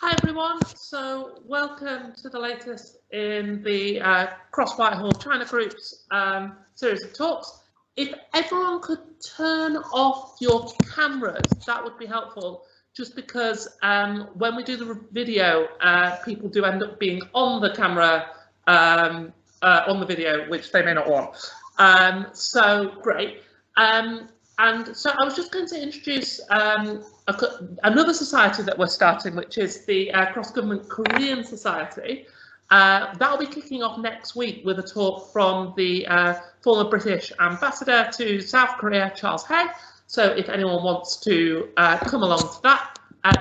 Hi everyone, so welcome to the latest in the Cross Whitehall China Group's series of talks. If everyone could turn off your cameras, that would be helpful, just because when we do the video, people do end up being on the camera, on the video, which they may not want. So great. And so I was just going to introduce another society that we're starting, which is the Cross-Government Korean Society. That'll be kicking off next week with a talk from the former British ambassador to South Korea, Charles Hay. So if anyone wants to come along to that,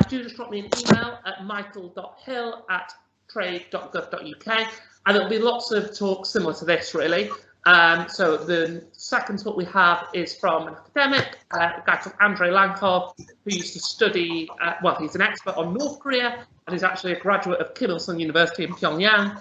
do just drop me an email at michael.hill@trade.gov.uk, and there'll be lots of talks similar to this, really. So the second talk we have is from an academic, a guy called Andrei Lankov, who used to study, well, he's an expert on North Korea, and he's actually a graduate of Kim Il-sung University in Pyongyang.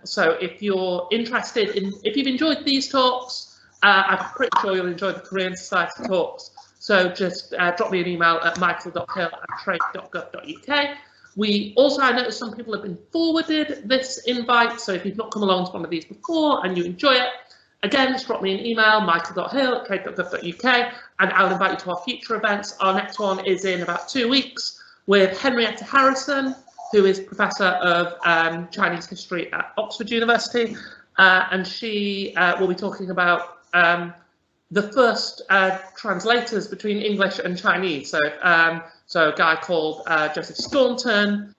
So if you're interested in, if you've enjoyed these talks, I'm pretty sure you'll enjoy the Korean Society talks. So just drop me an email at michael.hill@trade.gov.uk. We also, I noticed some people have been forwarded this invite, so if you've not come along to one of these before and you enjoy it, again, just drop me an email, michael.hill@trade.gov.uk, and I'll invite you to our future events. Our next one is in about 2 weeks with Henrietta Harrison, who is Professor of Chinese History at Oxford University, and she will be talking about the first translators between English and Chinese. So a guy called Joseph Staunton,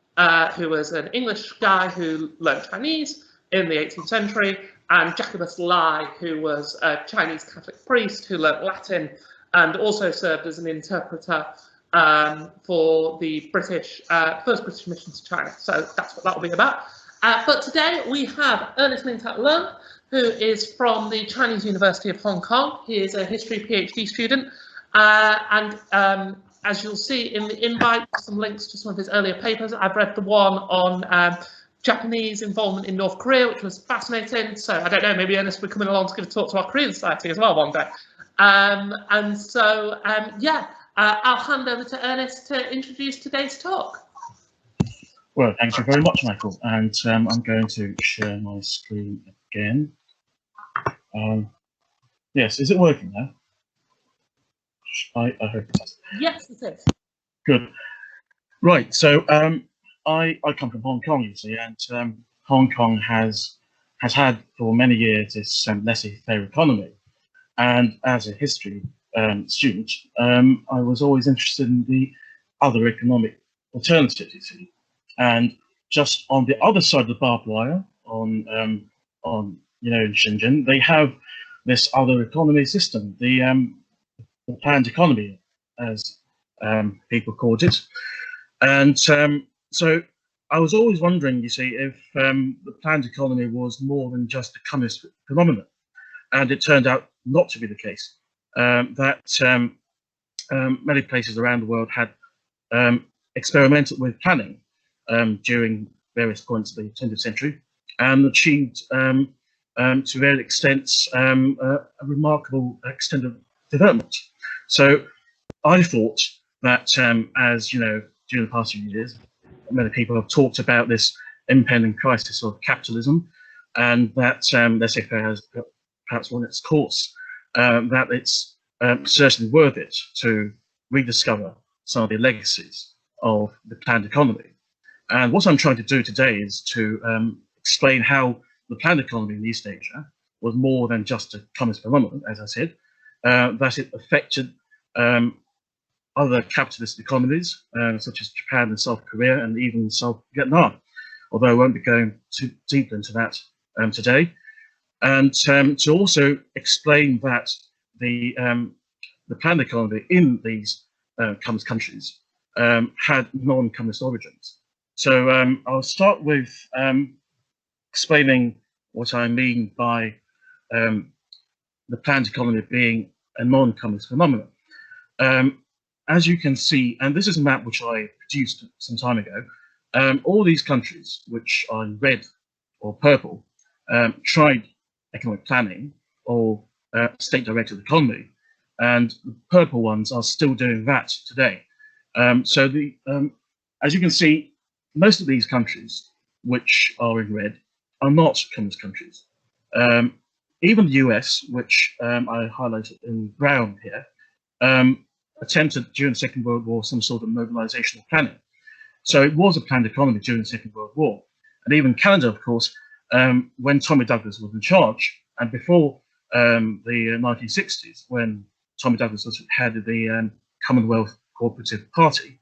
who was an English guy who learned Chinese in the 18th century, and Jacobus Lai, who was a Chinese Catholic priest who learnt Latin and also served as an interpreter for the British first British mission to China. So that's what that will be about. But today we have Ernest Min-tak Leung, who is from the Chinese University of Hong Kong. He is a history PhD student, and as you'll see in the invite, some links to some of his earlier papers. I've read the one on Japanese involvement in North Korea, which was fascinating. So I don't know, maybe Ernest will be coming along to give a talk to our Korean Society as well one day. And so, yeah, I'll hand over to Ernest to introduce today's talk. Well, thank you very much, Michael. And I'm going to share my screen again. Yes, is it working now? I hope it is. Yes, it is. Good. Right. So I come from Hong Kong, you see, and Hong Kong has had for many years this laissez-faire economy. And as a history student, I was always interested in the other economic alternatives, you see. And just on the other side of the barbed wire, on in Shenzhen, they have this other economy system, the planned economy, as people called it. And so I was always wondering, you see, if the planned economy was more than just a communist phenomenon. And it turned out not to be the case, that many places around the world had experimented with planning during various points of the 20th century and achieved, to various extents, a remarkable extent of development. So I thought that, as you know, during the past few years, many people have talked about this impending crisis of capitalism, and that laissez-faire has perhaps run its course, that it's certainly worth it to rediscover some of the legacies of the planned economy. And what I'm trying to do today is to explain how the planned economy in East Asia was more than just a communist phenomenon, as I said, that it affected other capitalist economies, such as Japan and South Korea, and even South Vietnam, although I won't be going too deep into that today. And to also explain that the planned economy in these communist countries had non-communist origins. So I'll start with explaining what I mean by the planned economy being a non-communist phenomenon. As you can see, and this is a map which I produced some time ago, all these countries, which are in red or purple, tried economic planning or state-directed economy, and the purple ones are still doing that today. So as you can see, most of these countries, which are in red, are not communist countries. Even the US, which I highlighted in brown here, attempted during the Second World War some sort of mobilizational planning. So it was a planned economy during the Second World War. And even Canada, of course, when Tommy Douglas was in charge, and before the 1960s, when Tommy Douglas was head of the Commonwealth Cooperative Party,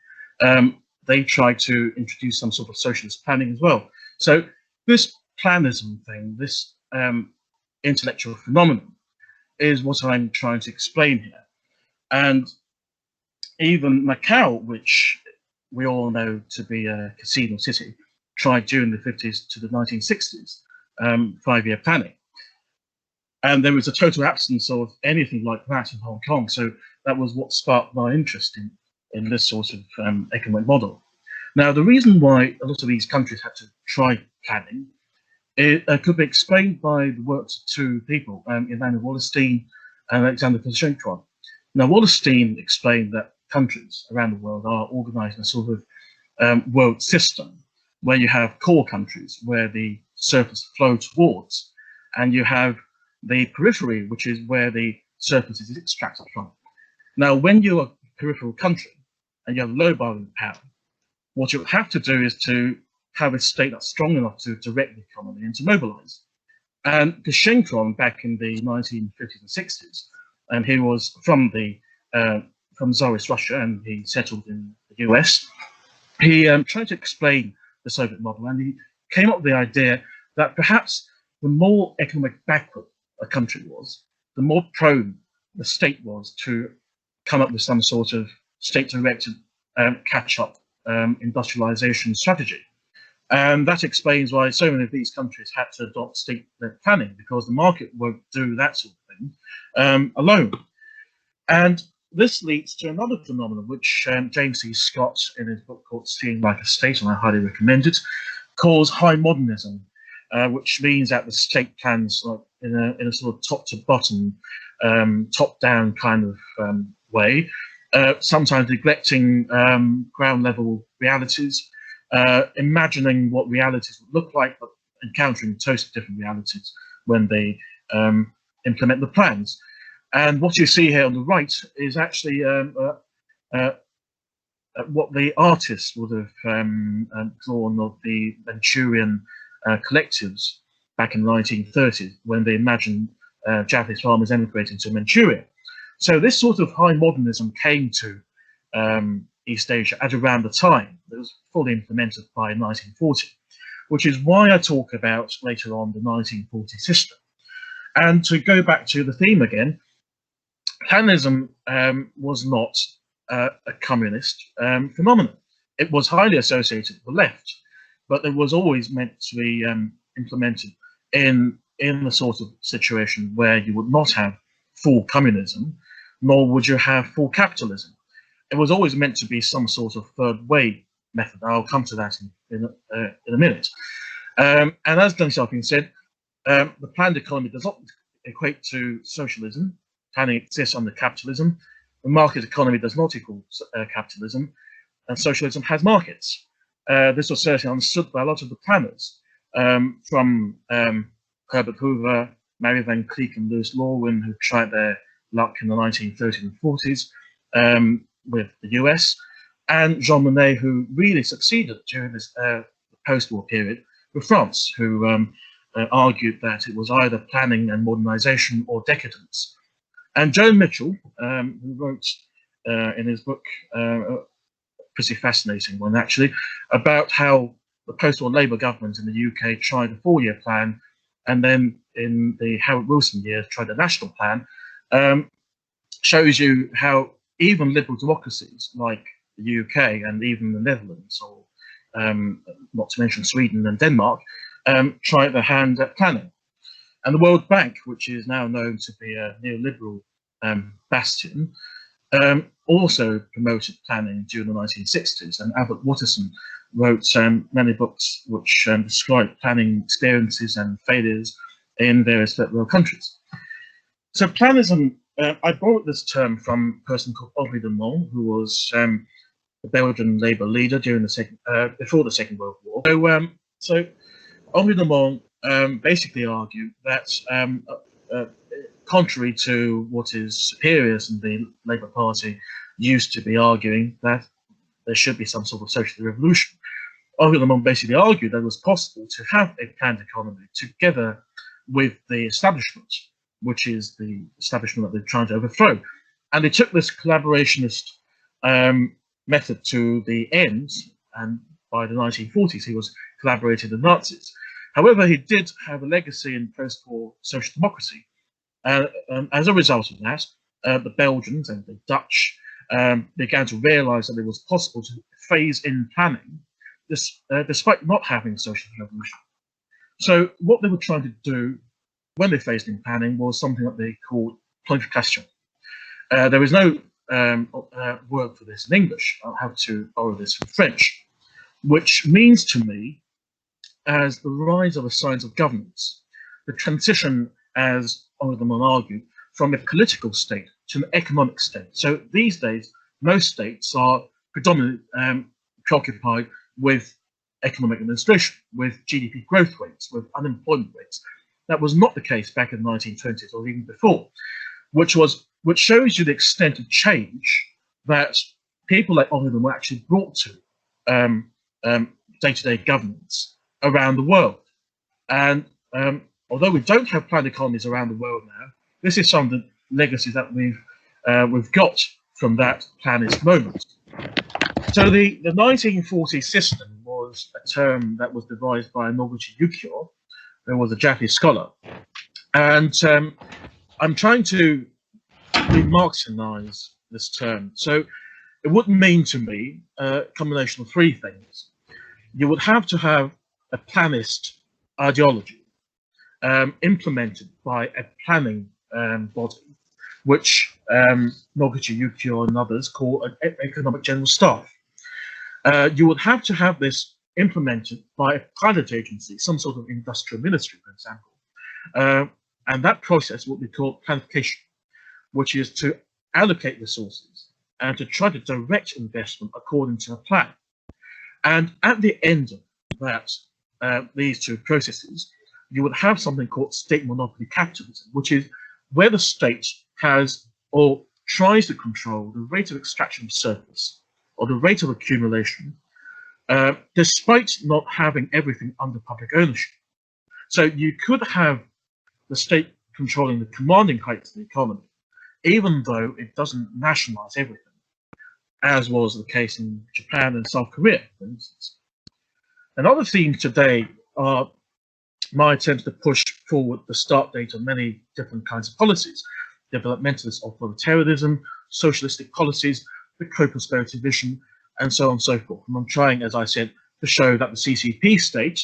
they tried to introduce some sort of socialist planning as well. So this Planism thing, this intellectual phenomenon, is what I'm trying to explain here. And even Macau, which we all know to be a casino city, tried during the 50s to the 1960s 5-year planning. And there was a total absence of anything like that in Hong Kong. So that was what sparked my interest in this sort of economic model. Now, the reason why a lot of these countries had to try planning, it could be explained by the works of two people, Emmanuel Wallerstein and Alexander Koshenko. Now, Wallerstein explained that countries around the world are organized in a sort of world system where you have core countries where the surplus flow towards, and you have the periphery, which is where the surplus is extracted from. Now, when you're a peripheral country and you have low bargaining power, what you have to do is to have a state that's strong enough to direct the economy and to mobilize. And Koshenko, back in the 1950s and 60s, and he was from Tsarist Russia, and he settled in the US. He tried to explain the Soviet model, and he came up with the idea that perhaps the more economic backward a country was, the more prone the state was to come up with some sort of state-directed catch-up industrialization strategy. And that explains why so many of these countries had to adopt state-led planning, because the market won't do that sort of thing alone. And this leads to another phenomenon, which James C. Scott, in his book called Seeing Like a State, and I highly recommend it, calls high modernism, which means that the state plans like in a sort of top-to-bottom, top-down kind of way, sometimes neglecting ground-level realities, imagining what realities would look like, but encountering totally different realities when they implement the plans. And what you see here on the right is actually what the artists would have drawn of the Manchurian collectives back in the 1930s, when they imagined Japanese farmers emigrating to Manchuria. So this sort of high modernism came to East Asia at around the time. It was fully implemented by 1940, which is why I talk about later on the 1940 system. And to go back to the theme again, Planism was not a communist phenomenon. It was highly associated with the left, but it was always meant to be implemented in the sort of situation where you would not have full communism, nor would you have full capitalism. It was always meant to be some sort of third way method. I'll come to that in a minute. And as Denis Xiaoping said, the planned economy does not equate to socialism. Planning exists under capitalism. The market economy does not equal capitalism, and socialism has markets. This was certainly understood by a lot of the planners, from Herbert Hoover, Mary Van Cleek, and Louis Lorwin, who tried their luck in the 1930s and 40s with the US, and Jean Monnet, who really succeeded during this post-war period with France, who argued that it was either planning and modernization or decadence. And Joan Mitchell, who wrote in his book, a pretty fascinating one actually, about how the post-war Labour government in the UK tried a 4-year plan, and then in the Harold Wilson years tried a national plan, shows you how even liberal democracies like the UK and even the Netherlands, or not to mention Sweden and Denmark, tried their hand at planning. And the World Bank, which is now known to be a neoliberal bastion, also promoted planning during the 1960s. And Albert Watterson wrote many books which describe planning experiences and failures in various third world countries. So Planism, I borrowed this term from a person called Henri de Monts, who was the Belgian Labour leader during the before the Second World War. So Henri de Monts basically argued that, contrary to what his superiors in the Labour Party used to be arguing, that there should be some sort of social revolution, Henri de Monts basically argued that it was possible to have a planned economy together with the establishment, which is the establishment that they're trying to overthrow. And they took this collaborationist method to the end, and by the 1940s he was collaborating with the Nazis. However, he did have a legacy in post-war social democracy. As a result of that, the Belgians and the Dutch began to realize that it was possible to phase in planning despite not having a social revolution. So what they were trying to do when they phased in planning was something that they called planification. There is no word for this in English. I'll have to borrow this from French, which means to me as the rise of a science of governance, the transition, as Henri de Monts argued, from a political state to an economic state. So these days, most states are predominantly preoccupied with economic administration, with GDP growth rates, with unemployment rates. That was not the case back in the 1920s or even before, which shows you the extent of change that people like Henri de Monts actually brought to day-to-day governance around the world. And although we don't have planned economies around the world now, this is some of the legacies that we've got from that planist moment. So the 1940 system was a term that was devised by Noguchi Yukio, who was a Japanese scholar. And I'm trying to remarxianize this term. So it would mean to me a combination of three things. You would have to have a planist ideology implemented by a planning body, which Noguchi Yukio and others call an economic general staff. You would have to have this implemented by a private agency, some sort of industrial ministry, for example. And that process would be called planification, which is to allocate resources and to try to direct investment according to a plan. And at the end of that, these two processes, you would have something called state monopoly capitalism, which is where the state has or tries to control the rate of extraction of surplus or the rate of accumulation, despite not having everything under public ownership. So you could have the state controlling the commanding heights of the economy, even though it doesn't nationalize everything, as was the case in Japan and South Korea, for instance. Another theme today are my attempts to push forward the start date of many different kinds of policies: developmentalist authoritarianism, socialistic policies, the co-prosperity vision, and so on and so forth. And I'm trying, as I said, to show that the CCP state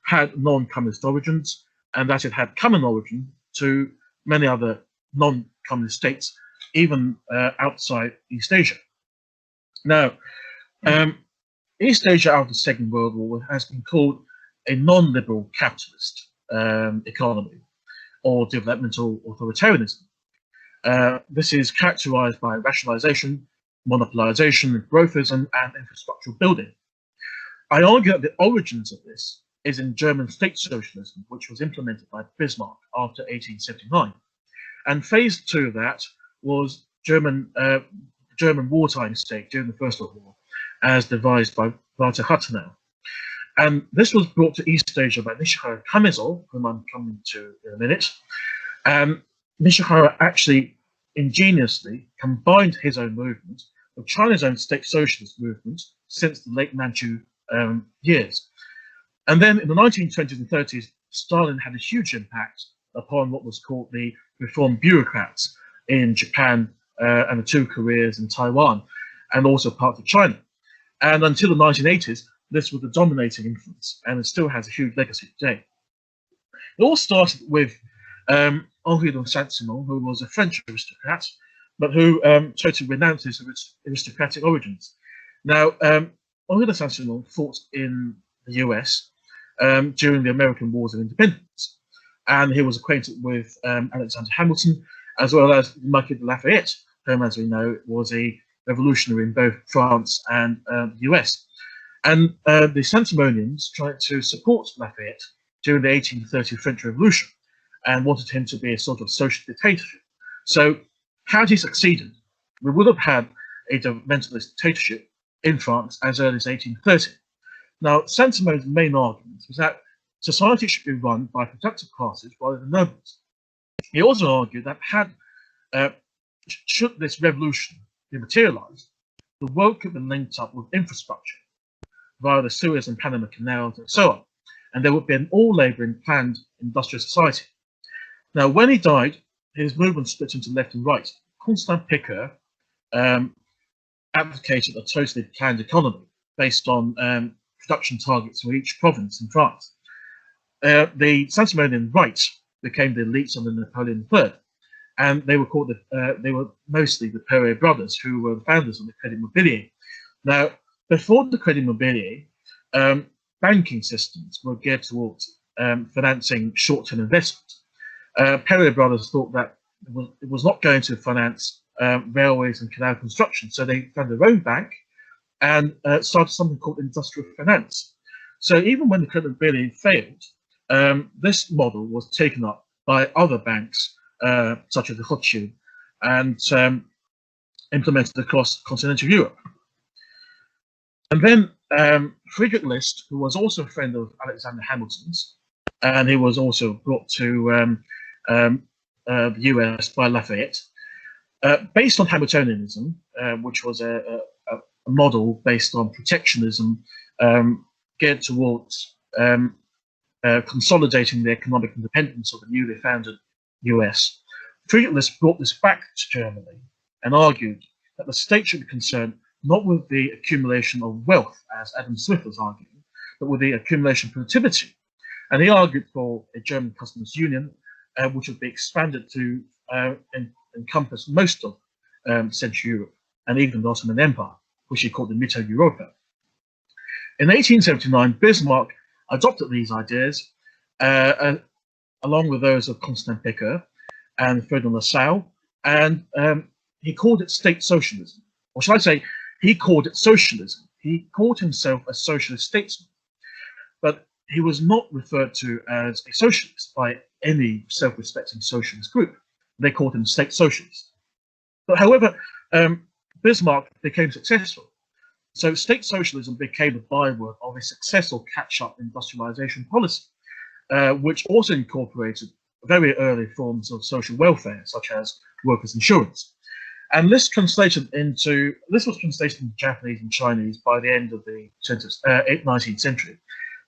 had non-communist origins and that it had common origin to many other non-communist states, even outside East Asia. Now, East Asia after the Second World War has been called a non-liberal capitalist economy or developmental authoritarianism. This is characterized by rationalization, monopolization, growthism, and infrastructural building. I argue that the origins of this is in German state socialism, which was implemented by Bismarck after 1879. And phase two of that was German wartime state during the First World War, as devised by Walter Rathenau. And this was brought to East Asia by Nishihara Kamezo, whom I'm coming to in a minute. Nishihara actually ingeniously combined his own movement with China's own state socialist movement since the late Manchu years. And then in the 1920s and 30s, Stalin had a huge impact upon what was called the reform bureaucrats in Japan and the two Koreas and Taiwan, and also parts of China. And until the 1980s, this was the dominating influence, and it still has a huge legacy today. It all started with Henri de Saint-Simon, who was a French aristocrat, but who totally renounced his aristocratic origins. Now, Henri de Saint-Simon fought in the US during the American Wars of Independence, and he was acquainted with Alexander Hamilton, as well as Marquis de Lafayette, whom, as we know, was a revolutionary in both France and the US. And the Saint-Simonians tried to support Lafayette during the 1830 French Revolution and wanted him to be a sort of social dictatorship. So had he succeeded, we would have had a governmentalist dictatorship in France as early as 1830. Now, Saint-Simon's main argument was that society should be run by productive classes rather than nobles. He also argued that should this revolution be materialized, the world could be linked up with infrastructure via the Suez and Panama Canals and so on, and there would be an all-labouring planned industrial society. Now, when he died, his movement split into left and right. Constant Picker advocated a totally planned economy based on production targets for each province in France. The Saint-Simonian right became the elites under Napoleon III, and they were called they were mostly the Perret brothers, who were the founders of the Crédit Mobilier. Now, before the Crédit Mobilier, banking systems were geared towards financing short-term investment. Perret brothers thought that it was not going to finance railways and canal construction, so they found their own bank and started something called industrial finance. So even when the Crédit Mobilier failed, this model was taken up by other banks, such as the Rothschild, and implemented across continental Europe. And then Friedrich List, who was also a friend of Alexander Hamilton's, and he was also brought to the US by Lafayette, based on Hamiltonianism, which was a model based on protectionism geared towards consolidating the economic independence of the newly founded US. Friedrich List brought this back to Germany and argued that the state should be concerned not with the accumulation of wealth, as Adam Smith was arguing, but with the accumulation of productivity. And he argued for a German customs union, which would be expanded to encompass most of Central Europe and even the Ottoman Empire, which he called the Mitte Europa. In 1879, Bismarck adopted these ideas, along with those of Constant Picker and Ferdinand Lassalle, and he called it state socialism. Or shall I say, he called it socialism. He called himself a socialist statesman, but he was not referred to as a socialist by any self-respecting socialist group. They called him state socialist. But however, Bismarck became successful. So state socialism became a byword of a successful catch-up industrialization policy, which also incorporated very early forms of social welfare, such as workers' insurance. And this was translated into Japanese and Chinese by the end of the 19th century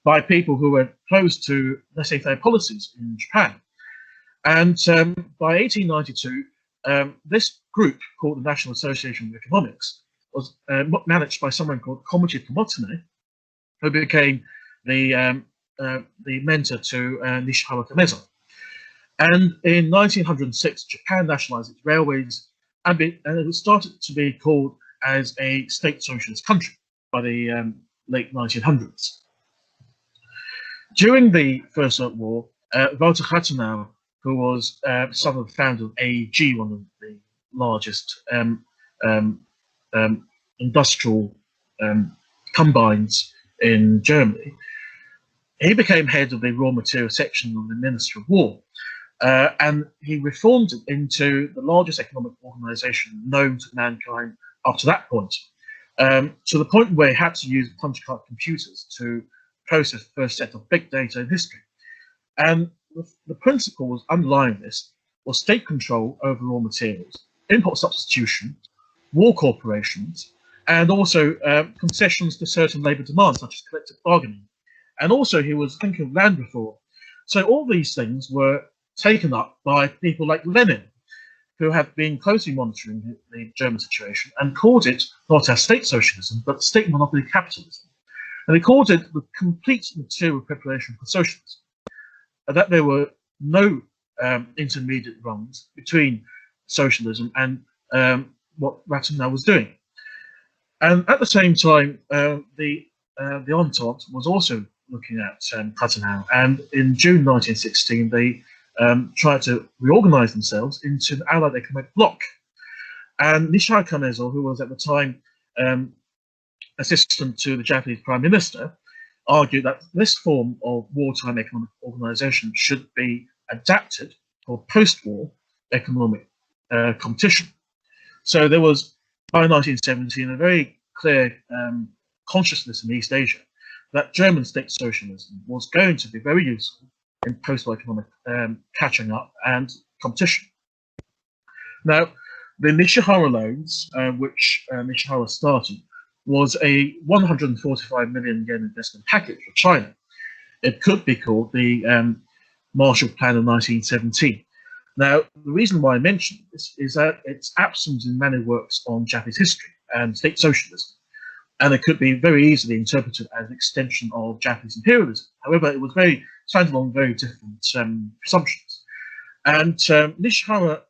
by people who were opposed to laissez-faire policies in Japan. And by 1892, this group, called the National Association of Economics, was managed by someone called Komichi Tomotsume, who became the mentor to Nishihara Kameza. And in 1906, Japan nationalized its railways, and it started to be called as a state socialist country by the late 1900s. During the First World War, Walter Rathenau, who was son of the founder of AEG, one of the largest industrial combines in Germany, he became head of the raw material section of the Ministry of War. And he reformed it into the largest economic organization known to mankind up to that point, to the point where he had to use punch card computers to process the first set of big data in history. And the principles underlying this was state control over raw materials, import substitution, war corporations, and also concessions to certain labor demands, such as collective bargaining. And also he was thinking of land reform. So all these things were taken up by people like Lenin, who have been closely monitoring the German situation and called it not as state socialism, but state monopoly capitalism. And they called it the complete material preparation for socialism, that there were no intermediate rungs between socialism and what Rathenau was doing. And at the same time, the Entente was also looking at Rathenau, and in June 1916, they tried to reorganize themselves into an Allied economic bloc. And Nishihara Kanezo, who was at the time assistant to the Japanese Prime Minister, argued that this form of wartime economic organization should be adapted for post-war economic competition. So there was, by 1917, a very clear consciousness in East Asia that German state socialism was going to be very useful in post-war economic catching up and competition. Now, the Nishihara loans, which Nishihara started, was a 145 million yen investment package for China. It could be called the Marshall Plan of 1917. Now, the reason why I mention this is that it's absent in many works on Japanese history and state socialism, and it could be very easily interpreted as an extension of Japanese imperialism. However, it was signed along very different presumptions. And Nishihara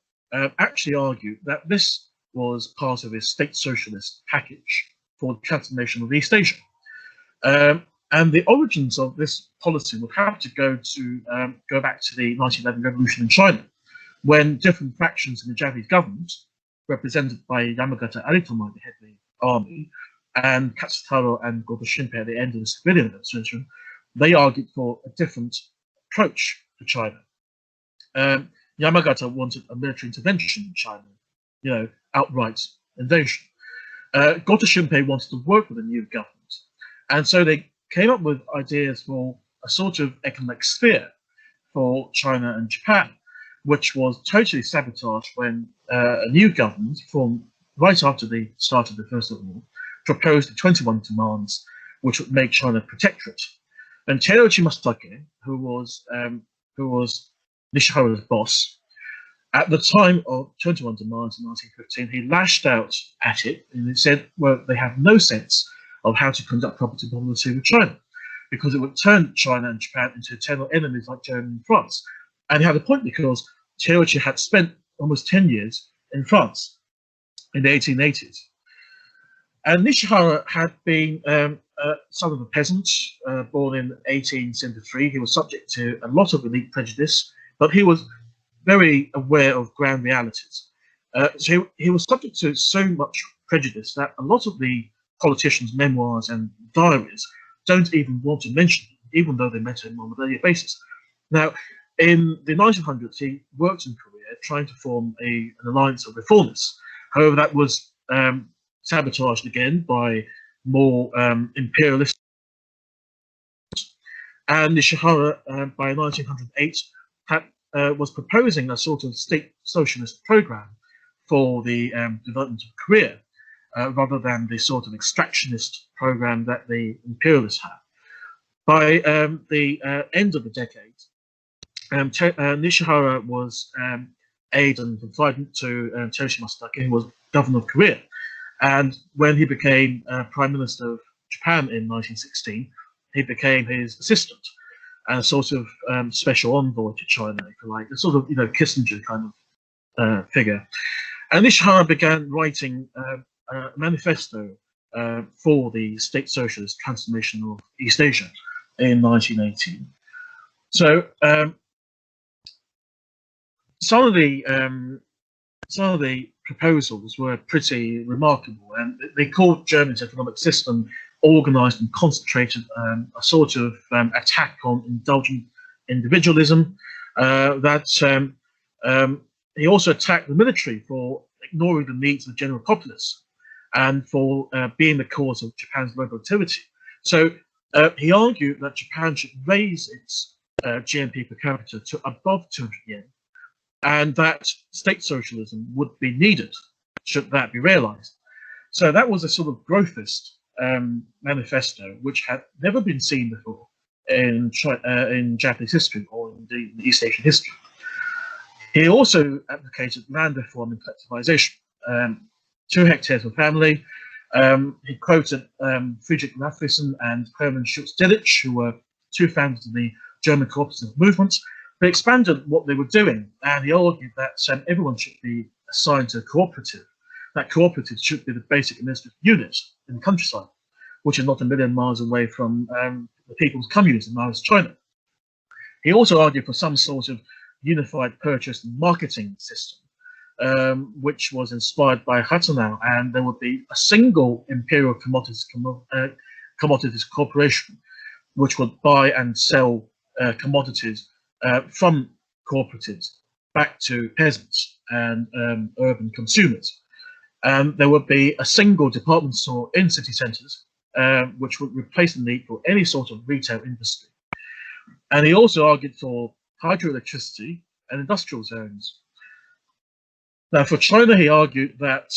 actually argued that this was part of his state socialist package for the transformation of East Asia. And the origins of this policy would have to go back to the 1911 revolution in China, when different factions in the Japanese government, represented by Yamagata Aritomo, the head of the army, and Katsutaro and Goto Shinpei at the end of the civilian administration, they argued for a different approach to China. Yamagata wanted a military intervention in China, outright invasion. Goto Shinpei wanted to work with a new government, and so they came up with ideas for a sort of economic sphere for China and Japan, which was totally sabotaged when a new government formed right after the start of the First World War proposed 21 demands which would make China a protectorate. And Teruichi Masatake, who was Nishihara's boss, at the time of 21 demands in 1915, he lashed out at it and he said, well, they have no sense of how to conduct property policy with China, because it would turn China and Japan into eternal enemies like Germany and France. And he had a point, because Teruichi had spent almost 10 years in France in the 1880s. And Nishihara had been son of a peasant, born in 1873. He was subject to a lot of elite prejudice, but he was very aware of ground realities. So he was subject to so much prejudice that a lot of the politicians' memoirs and diaries don't even want to mention him, even though they met him on a daily basis. Now, in the 1900s, he worked in Korea trying to form an alliance of reformists. However, that was sabotaged again by more imperialist. And Nishihara, by 1908, was proposing a sort of state socialist program for the development of Korea, rather than the sort of extractionist program that the imperialists had. By the end of the decade, Nishihara was aide and confidant to Teruichi Masatake, who was governor of Korea. And when he became Prime Minister of Japan in 1916, he became his assistant and a sort of special envoy to China, if you like, a sort of Kissinger kind of figure. And Nishihara began writing a manifesto for the state socialist transformation of East Asia in 1918. So some of the proposals were pretty remarkable, and they called Germany's economic system organized and concentrated, a sort of attack on indulgent individualism. He also attacked the military for ignoring the needs of the general populace and for being the cause of Japan's low productivity. So he argued that Japan should raise its GNP per capita to above 200 yen, and that state socialism would be needed should that be realized. So that was a sort of growthist manifesto, which had never been seen before in Japanese history or indeed in East Asian history. He also advocated land reform and collectivization, 2 hectares per family. He quoted Friedrich Matthiessen and Hermann Schultz-Delitzsch, who were 2 founders of the German cooperative movement. They expanded what they were doing, and he argued that everyone should be assigned to a cooperative. That cooperative should be the basic administrative unit in the countryside, which is not a million miles away from the People's Communes in Maoist China. He also argued for some sort of unified purchase and marketing system, which was inspired by Hatanao, and there would be a single imperial commodities corporation which would buy and sell commodities from cooperatives back to peasants and urban consumers. And there would be a single department store in city centres, which would replace the need for any sort of retail industry. And he also argued for hydroelectricity and industrial zones. Now, for China, he argued that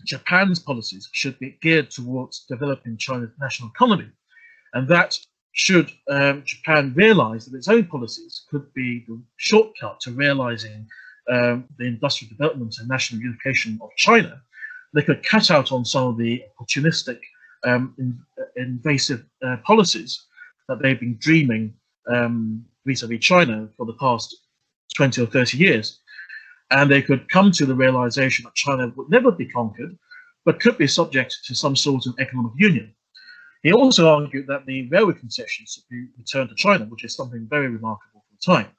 Japan's policies should be geared towards developing China's national economy, and that should Japan realize that its own policies could be the shortcut to realizing the industrial development and national unification of China, they could cut out on some of the opportunistic, invasive policies that they've been dreaming vis-a-vis China for the past 20 or 30 years. And they could come to the realization that China would never be conquered, but could be subject to some sort of economic union. He also argued that the railway concessions should be returned to China, which is something very remarkable for the time.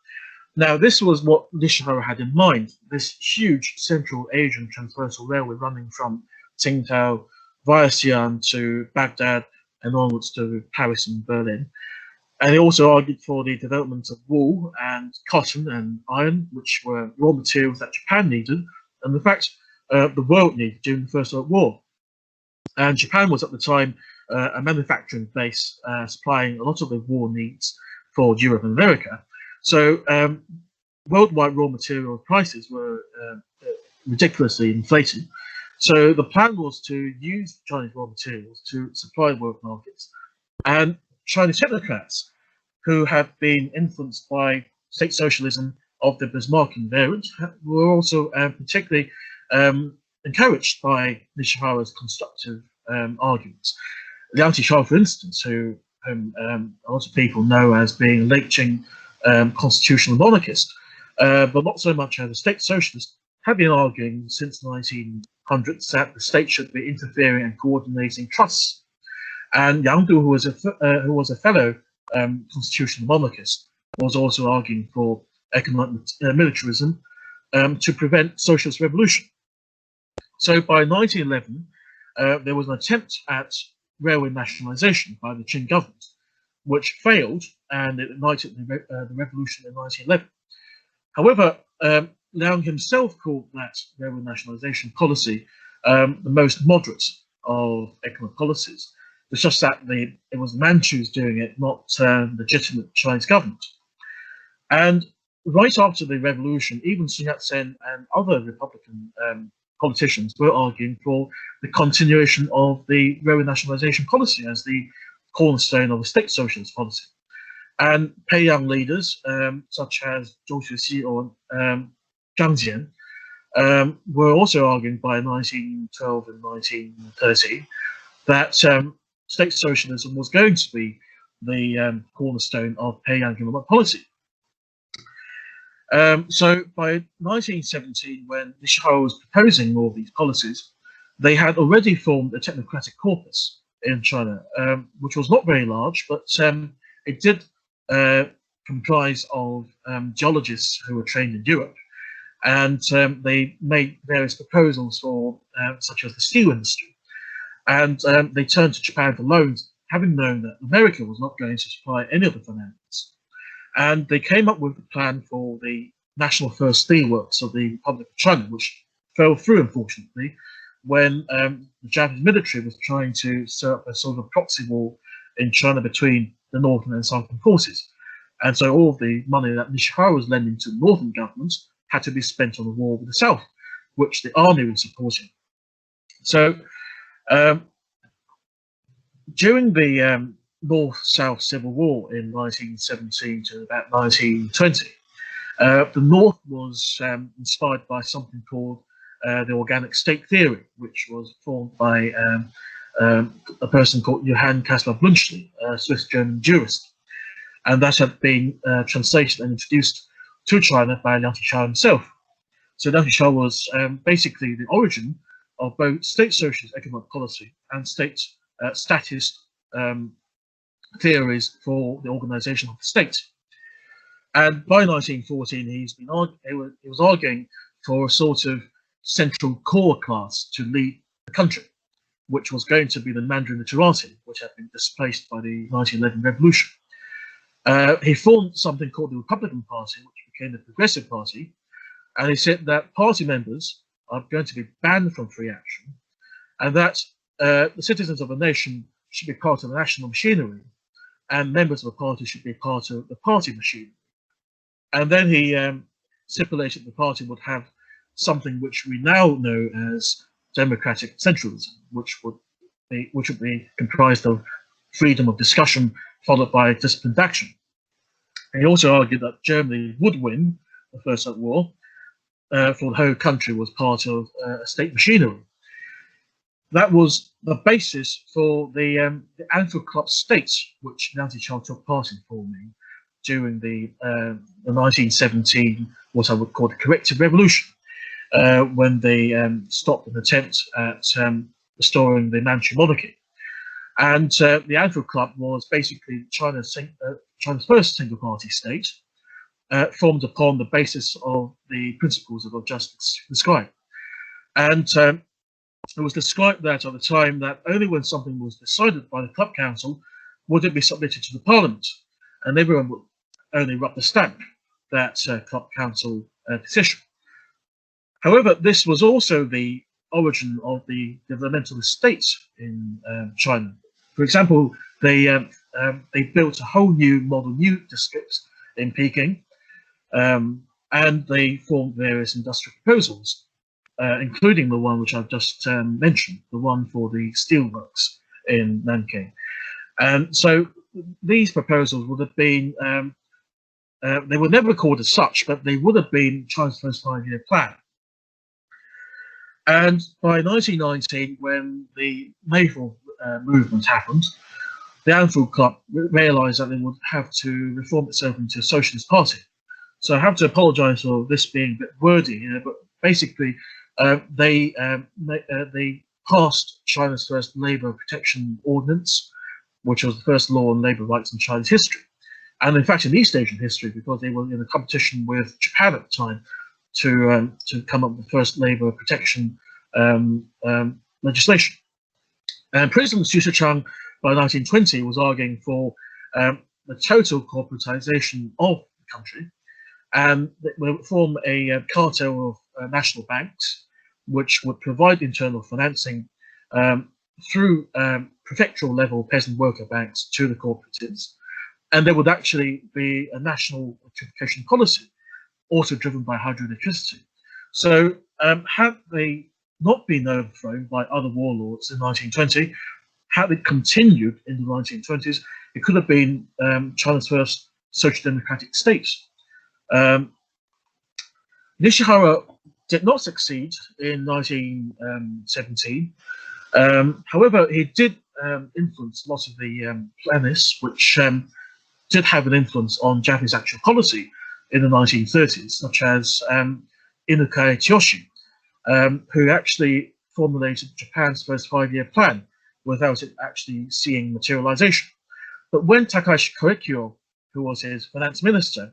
Now, this was what Nishihara had in mind, this huge Central Asian transversal railway running from Tsingtao via Xi'an to Baghdad and onwards to Paris and Berlin. And he also argued for the development of wool and cotton and iron, which were raw materials that Japan needed, and in fact, the world needed during the First World War. And Japan was at the time a manufacturing base supplying a lot of the war needs for Europe and America. So worldwide raw material prices were ridiculously inflated. So the plan was to use Chinese raw materials to supply world markets. And Chinese technocrats who have been influenced by state socialism of the Bismarckian variant were also particularly encouraged by Nishihara's constructive arguments. Liang Qichao, for instance, who a lot of people know as being a late Qing constitutional monarchist, but not so much as a state socialist, have been arguing since the 1900s that the state should be interfering and coordinating trusts. And Yang Du, who was a fellow constitutional monarchist, was also arguing for economic militarism to prevent socialist revolution. So by 1911, there was an attempt at railway nationalization by the Qing government, which failed, and it ignited the revolution in 1911. However, Liang himself called that railway nationalization policy the most moderate of economic policies. It's just that it was Manchus doing it, not legitimate Chinese government. And right after the revolution, even Sun Yat-sen and other Republican politicians were arguing for the continuation of the railway nationalization policy as the cornerstone of the state socialist policy. And Peiyang leaders, such as Zhou Xuxi or Zhang Jian, were also arguing by 1912 and 1913 that state socialism was going to be the cornerstone of Peiyang economic policy. So by 1917, when Nishihara was proposing all these policies, they had already formed a technocratic corpus in China, which was not very large, but it did comprise of geologists who were trained in Europe. And they made various proposals for such as the steel industry. And they turned to Japan for loans, having known that America was not going to supply any of the finance. And they came up with a plan for the National First Steelworks of the Republic of China, which fell through, unfortunately, when the Japanese military was trying to set up a sort of proxy war in China between the northern and southern forces. And so all of the money that Nishihara was lending to the northern governments had to be spent on the war with the south, which the army was supporting. So during the North-South Civil War in 1917 to about 1920, the North was inspired by something called the organic state theory, which was formed by a person called Johann Caspar Bluntschli, a Swiss-German jurist. And that had been translated and introduced to China by Liang Qichao himself. So Liang Qichao was basically the origin of both state socialist economic policy and state statist theories for the organization of the state. And by 1914, he was arguing for a sort of central core class to lead the country, which was going to be the Mandarin literati, which had been displaced by the 1911 revolution. He formed something called the Republican Party, which became the Progressive Party, and he said that party members are going to be banned from free action, and that the citizens of a nation should be part of the national machinery, and members of the party should be part of the party machinery. And then he stipulated the party would have something which we now know as democratic centralism, which would be comprised of freedom of discussion followed by disciplined action. And he also argued that Germany would win the First World War, for the whole country was part of a state machinery. That was the basis for the Anti-Club states, which Nancy Chow took part in forming during the 1917, what I would call the corrective revolution, when they stopped an attempt at restoring the Manchu monarchy. And the Anti-Club was basically China's first single-party state, formed upon the basis of the principles that I've just described. And it was described that at the time that only when something was decided by the Club Council would it be submitted to the Parliament, and everyone would only rub the stamp that Club Council decision. However, this was also the origin of the developmental states in China. For example, they built a whole new model new district in Peking, and they formed various industrial proposals, including the one which I've just mentioned, the one for the steelworks in Nanking. And so these proposals would have been, they were never called as such, but they would have been China's first 5-year plan. And by 1919, when the naval movement happened, the Anti-Club realized that they would have to reform itself into a socialist party. So I have to apologize for this being a bit wordy here, but basically they passed China's first labor protection ordinance, which was the first law on labor rights in China's history. And in fact, in East Asian history, because they were in a competition with Japan at the time to come up with the first labor protection legislation. And President Xu Shichang, by 1920, was arguing for the total corporatization of the country, and that would form a cartel of national banks, which would provide internal financing through prefectural level peasant worker banks to the cooperatives. And there would actually be a national electrification policy, also driven by hydroelectricity. So had they not been overthrown by other warlords in 1920, had it continued in the 1920s, it could have been China's first social democratic state. Nishihara did not succeed in 1917. However, he did influence a lot of the Planists, which did have an influence on Japanese actual policy in the 1930s, such as Inukai Tyoshi, who actually formulated Japan's first 5-year plan without it actually seeing materialization. But when Takashi Koikyo, who was his finance minister,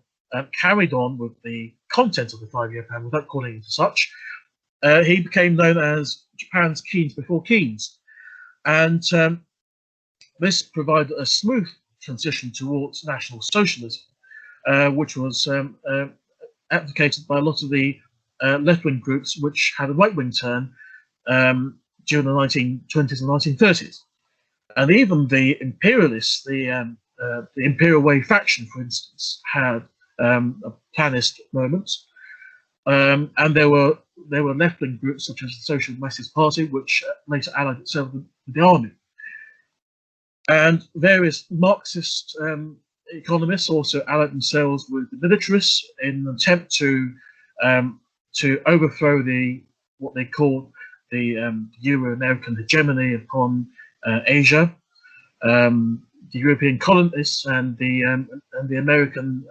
carried on with the content of the 5-year plan without calling it such, he became known as Japan's Keynes before Keynes. And this provided a smooth transition towards National Socialism, which was advocated by a lot of the left-wing groups which had a right-wing turn during the 1920s and 1930s. And even the imperialists, the Imperial Way faction, for instance, had a Planist moment. And there were left-wing groups such as the Social Marxist Party, which later allied itself with the army. And various Marxist economists also allied themselves with the militarists in an attempt to overthrow what they called the Euro-American hegemony upon Asia, the European colonists, and the American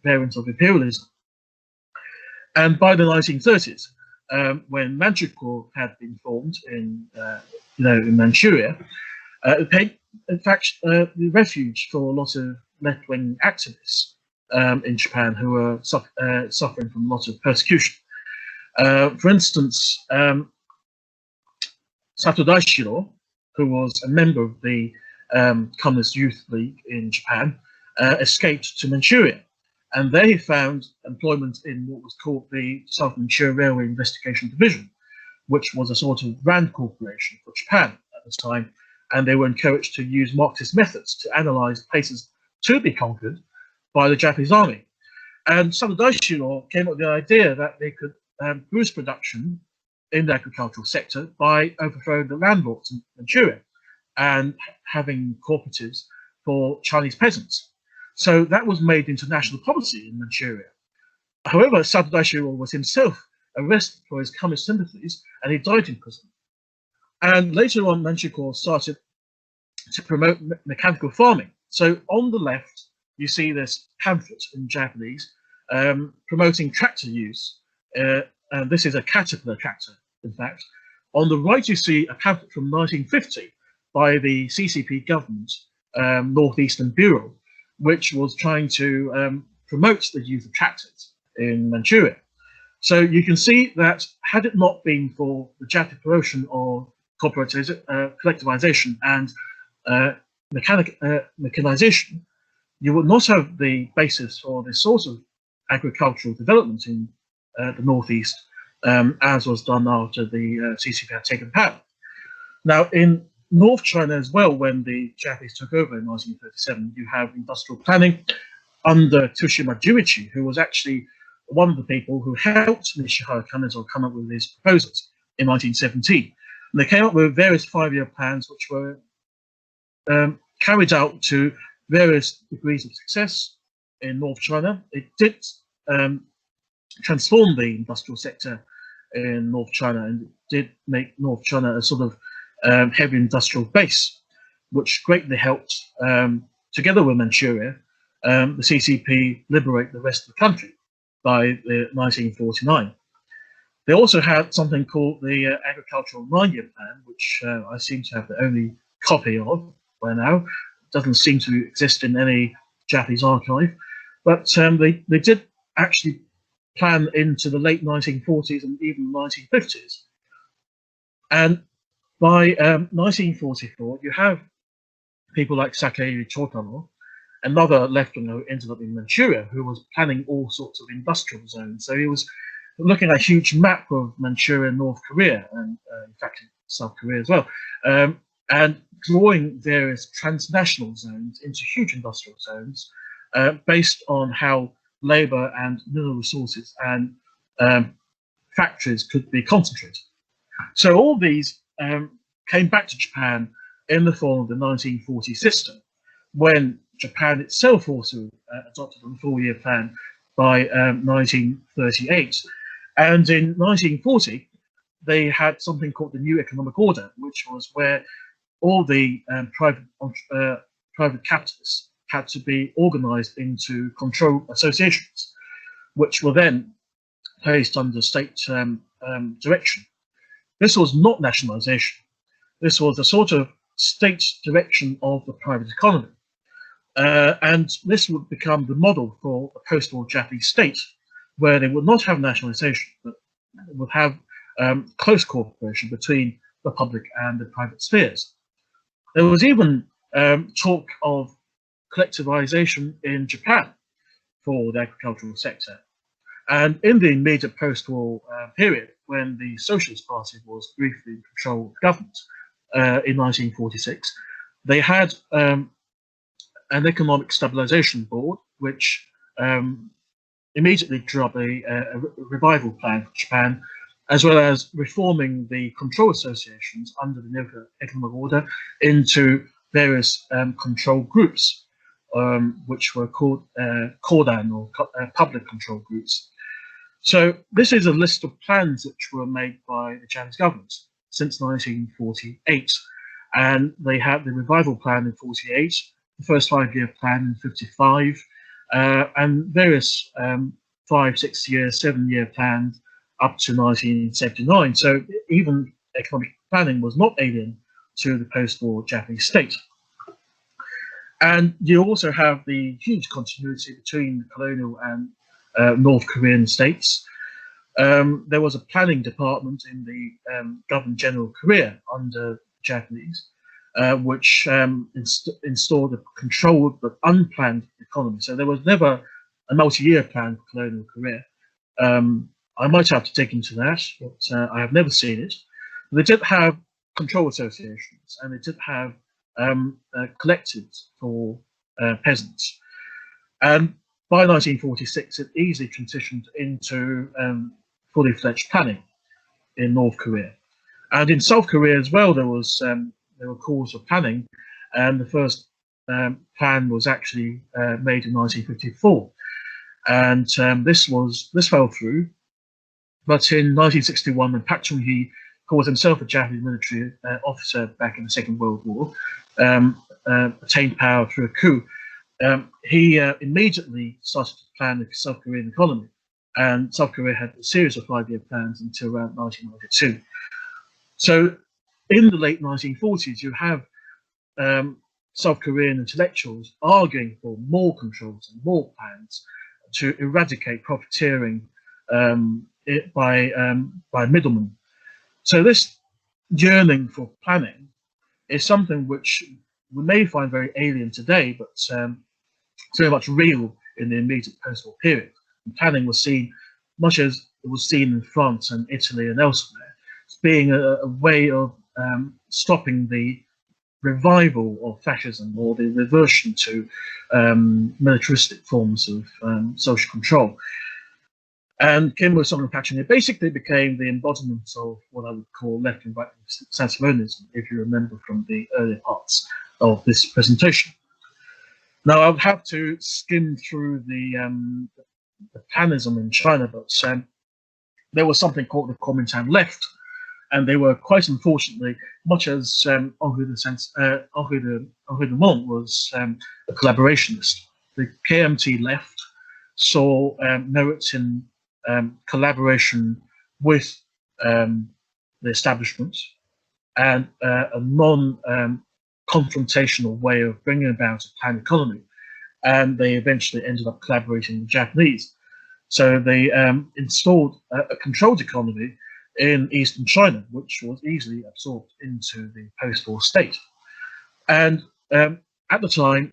variant of imperialism. And by the 1930s, when Manchukuo had been formed in Manchuria, it became, in fact, the refuge for a lot of left-wing activists in Japan who were suffering from a lot of persecution. For instance, Sato Daishiro, who was a member of the Communist Youth League in Japan, escaped to Manchuria. And there he found employment in what was called the South Manchuria Railway Investigation Division, which was a sort of brand corporation for Japan at this time. And they were encouraged to use Marxist methods to analyze places to be conquered by the Japanese army. And Sato Daishiro came up with the idea that they could boost production in the agricultural sector by overthrowing the landlords in Manchuria and having cooperatives for Chinese peasants. So that was made into national policy in Manchuria. However, Sato Daishiro was himself arrested for his communist sympathies, and he died in prison. And later on, Manchukuo started to promote mechanical farming. So on the left, you see this pamphlet in Japanese promoting tractor use. And this is a Caterpillar tractor, in fact. On the right, you see a pamphlet from 1950 by the CCP government Northeastern Bureau, which was trying to promote the use of tractors in Manchuria. So you can see that had it not been for the Japanese promotion of collectivization and mechanization, you would not have the basis for this sort of agricultural development in the Northeast, as was done after the CCP had taken power. Now, in North China as well, when the Japanese took over in 1937, you have industrial planning under Tsushima Juichi, who was actually one of the people who helped Nishihara Kanezo come up with his proposals in 1917. And they came up with various 5-year plans, which were carried out to various degrees of success in North China. It did transform the industrial sector in North China, and it did make North China a sort of heavy industrial base, which greatly helped, together with Manchuria, the CCP liberate the rest of the country by 1949. They also had something called the Agricultural 9-Year Plan, which I seem to have the only copy of by now. It doesn't seem to exist in any Japanese archive, but they did actually plan into the late 1940s and even 1950s. And by 1944, you have people like Sakei Chotaro, another left-winger who ended up in Manchuria, who was planning all sorts of industrial zones. So he was looking at a huge map of Manchuria and North Korea, and in fact South Korea as well, and drawing various transnational zones into huge industrial zones based on how labor and mineral resources and factories could be concentrated. So all these came back to Japan in the form of the 1940 system, when Japan itself also adopted a 4-year plan by 1938. And in 1940, they had something called the New Economic Order, which was where all the private capitalists had to be organized into control associations, which were then placed under state direction. This was not nationalization. This was a sort of state direction of the private economy. And this would become the model for a post-war Japanese state, where they would not have nationalization, but would have close cooperation between the public and the private spheres. There was even talk of collectivization in Japan for the agricultural sector. And in the immediate post-war period, when the Socialist Party was briefly in control of the government in 1946, they had an economic stabilization board, which immediately drew up a revival plan for Japan, as well as reforming the control associations under the new economic order into various control groups, which were called Kodan, or public control groups. So this is a list of plans which were made by the Japanese government since 1948. And they had the revival plan in 48, the first 5-year plan in 55, and various 5, 6 year, 7-year plans up to 1979. So even economic planning was not alien to the post-war Japanese state. And you also have the huge continuity between the colonial and North Korean states. There was a planning department in the Government General Korea under Japanese, which installed a controlled but unplanned economy. So there was never a multi-year plan for colonial Korea. I might have to dig into that, but I have never seen it. They did have control associations, and they did have collectives for peasants. And by 1946, it easily transitioned into fully fledged planning in North Korea. And in South Korea as well, there were calls for planning, and the first plan was actually made in 1954. And this fell through. But in 1961, when Park Chung-hee, who was himself a Japanese military officer back in the Second World War, attained power through a coup, he immediately started to plan the South Korean economy. And South Korea had a series of 5-year plans until around 1992. So in the late 1940s, you have South Korean intellectuals arguing for more controls and more plans to eradicate profiteering by middlemen. So this yearning for planning is something which we may find very alien today, but it's very much real in the immediate post-war period. And planning was seen, much as it was seen in France and Italy and elsewhere, as being a way of stopping the revival of fascism or the reversion to militaristic forms of social control. And Kim Il-sung and Park Chung-hee basically became the embodiment of what I would call left and right Sansimonism, if you remember from the earlier parts of this presentation. Now, I would have to skim through the Planism in China, but there was something called the Kuomintang left, and they were quite unfortunately, much as Henri de Monts was a collaborationist, the KMT left saw merits in collaboration with the establishment and a non-confrontational way of bringing about a planned economy. And they eventually ended up collaborating with the Japanese. So they installed a controlled economy in eastern China, which was easily absorbed into the post-war state. And at the time,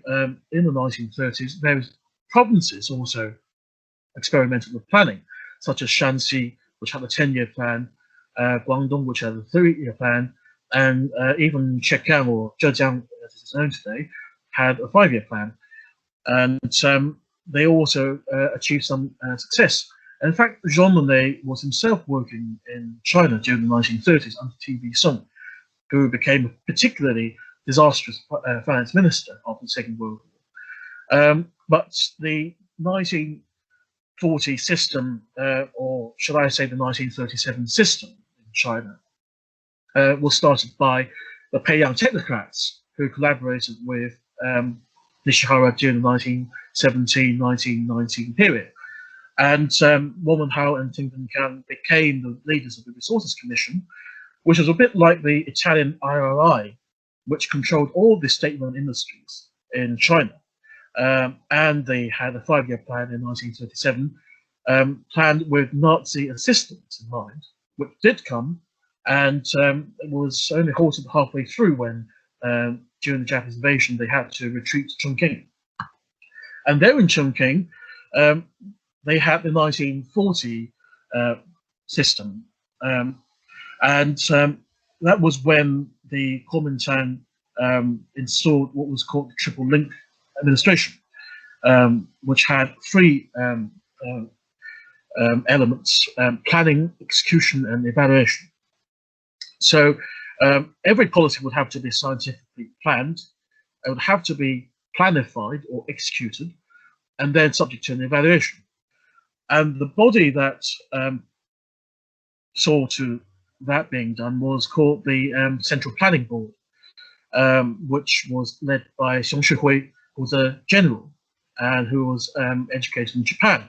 in the 1930s, various provinces also experimented with planning, such as Shanxi, which had a 10-year plan, Guangdong, which had a 3-year plan, and even Zhejiang, or Zhejiang as it is known today, had a 5-year plan. And they also achieved some success. And in fact, Jean Monnet was himself working in China during the 1930s under T.V. Soong, who became a particularly disastrous finance minister after the Second World War. But the 1940 system, or should I say the 1937 system in China, was started by the Peiyang technocrats who collaborated with Nishihara during the 1917-1919 period. And Wang Wenhao and Ting Pengkan became the leaders of the Resources Commission, which was a bit like the Italian IRI, which controlled all the state-run industries in China. And they had a 5-year plan in 1937, planned with Nazi assistance in mind, which did come, and it was only halted halfway through when, during the Japanese invasion, they had to retreat to Chongqing. And there in Chongqing, they had the 1940 system, and that was when the Kuomintang installed what was called the Triple Link Administration, which had 3 elements: planning, execution, and evaluation. So every policy would have to be scientifically planned, it would have to be planified or executed, and then subject to an evaluation. And the body that saw to that being done was called the Central Planning Board, which was led by Xiong Shihui, who was a general and who was educated in Japan.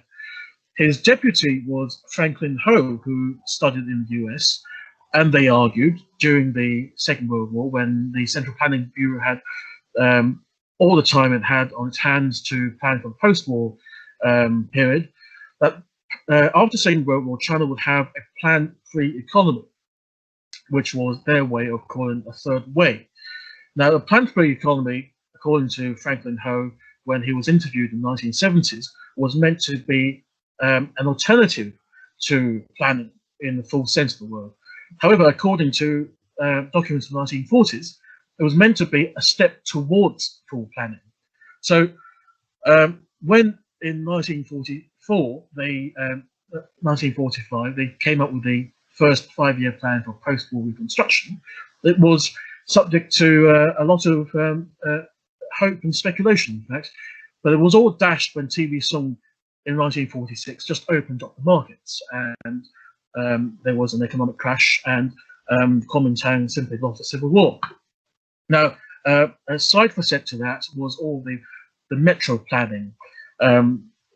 His deputy was Franklin Ho, who studied in the US, and they argued during the Second World War, when the Central Planning Bureau had all the time it had on its hands to plan for the post-war period, that After the Second World War, China would have a plant-free economy, which was their way of calling a third way. Now, a plant-free economy, according to Franklin Ho, when he was interviewed in the 1970s, was meant to be an alternative to planning in the full sense of the word. However, according to documents from the 1940s, it was meant to be a step towards full planning. So when in 1944, 1945, they came up with the first 5-year plan for post-war reconstruction. It was subject to a lot of hope and speculation, in fact, but it was all dashed when TV Song in 1946 just opened up the markets, and there was an economic crash, and Kuomintang simply lost a civil war. Now, a side facet to that was all the metro planning.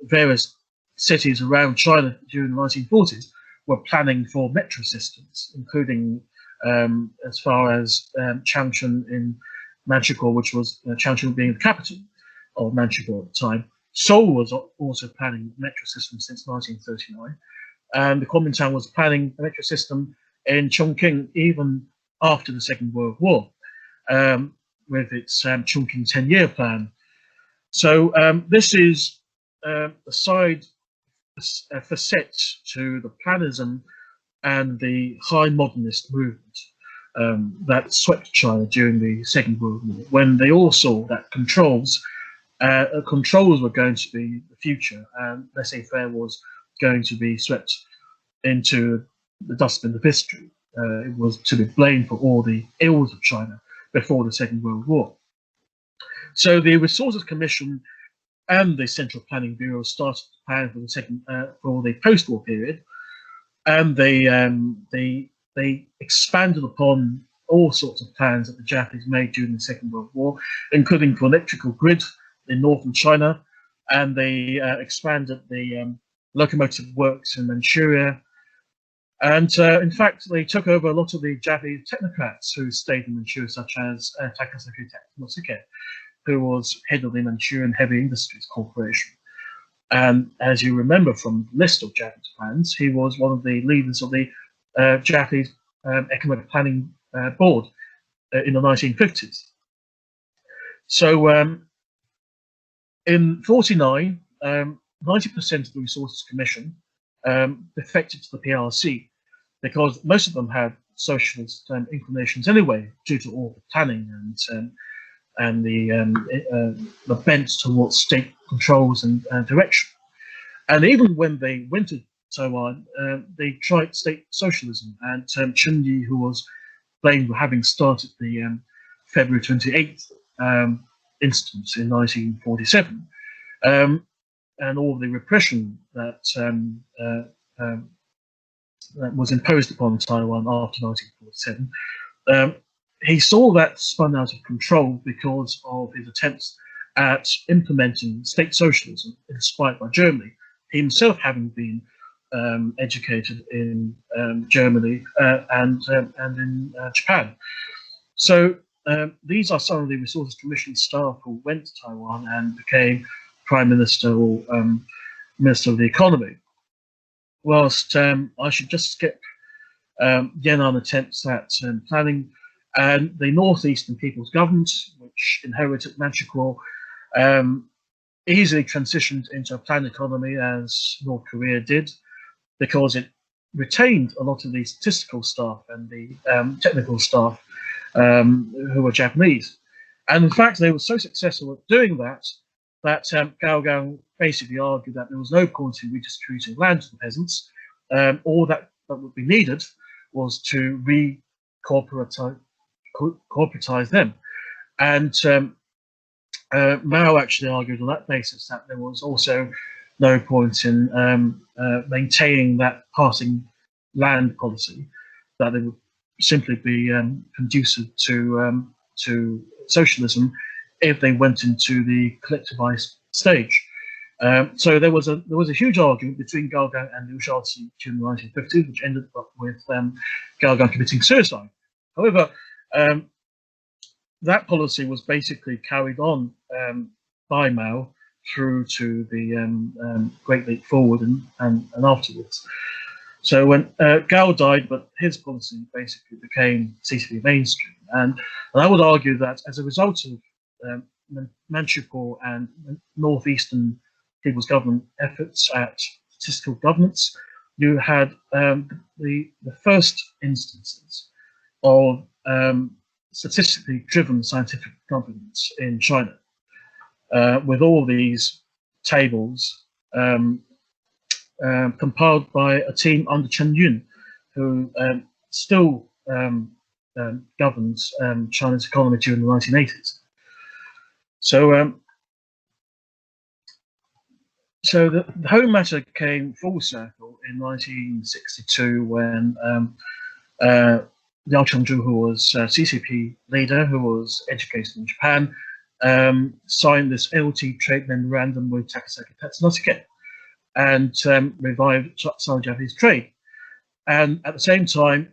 Various cities around China during the 1940s were planning for metro systems, including as far as Changchun in Manchukuo, which was Changchun being the capital of Manchukuo at the time. Seoul was also planning a metro system since 1939, and the Kuomintang was planning a metro system in Chongqing even after the Second World War, with its Chongqing 10-year plan. So this is a side facet to the Planism and the high modernist movement that swept China during the Second World War, when they all saw that controls were going to be the future, and laissez-faire was going to be swept into the dustbin of history. It was to be blamed for all the ills of China before the Second World War. So the Resources Commission and the Central Planning Bureau started to plan for the post-war period, and they expanded upon all sorts of plans that the Japanese made during the Second World War, including for electrical grid in northern China, and they expanded the locomotive works in Manchuria. And in fact, they took over a lot of the Japanese technocrats who stayed in Manchuria, such as Takasuke Tatsunosuke, who was head of the Manchurian Heavy Industries Corporation. And as you remember from the list of Japanese plans, he was one of the leaders of the Japanese Economic Planning Board in the 1950s. So in 1949, 90% of the Resources Commission defected to the PRC, because most of them had socialist inclinations anyway, due to all the planning and the bent towards state controls and direction. And even when they went to Taiwan, they tried state socialism, and Chun Yi, who was blamed for having started the February 28th instance in 1947, and all the repression that that was imposed upon Taiwan after 1947, he saw that spun out of control because of his attempts at implementing state socialism inspired by Germany, he himself having been educated in Germany and in Japan. So these are some of the Resources Commission staff who went to Taiwan and became Prime Minister or Minister of the Economy. Whilst I should just skip Yan'an attempts at planning, and the Northeastern People's Government, which inherited Manchukuo, easily transitioned into a planned economy as North Korea did, because it retained a lot of the statistical staff and the technical staff who were Japanese. And in fact, they were so successful at doing that Gao Gang basically argued that there was no point in redistributing land to the peasants. All that would be needed was to corporatize them. And Mao actually argued on that basis that there was also no point in maintaining that passing land policy, that they would simply be conducive to socialism if they went into the collectivized stage. So there was a huge argument between Gao Gang and Liu Shaoqi during the 1950s, which ended up with Gao Gang committing suicide. However, that policy was basically carried on by Mao through to the Great Leap Forward and afterwards. So when Gao died, but his policy basically became CCP mainstream. And I would argue that as a result of Manchukuo and northeastern people's government efforts at statistical governance, you had the first instances of statistically driven scientific governance in China, with all these tables compiled by a team under Chen Yun, who still governs China's economy during the 1980s. So, so the whole matter came full circle in 1962 when Yao Chengzhu, who was CCP leader, wwho was educated in Japan, signed this LT trade memorandum with Takasaki Tatsunosuke and revived Sino-Japanese trade. And at the same time,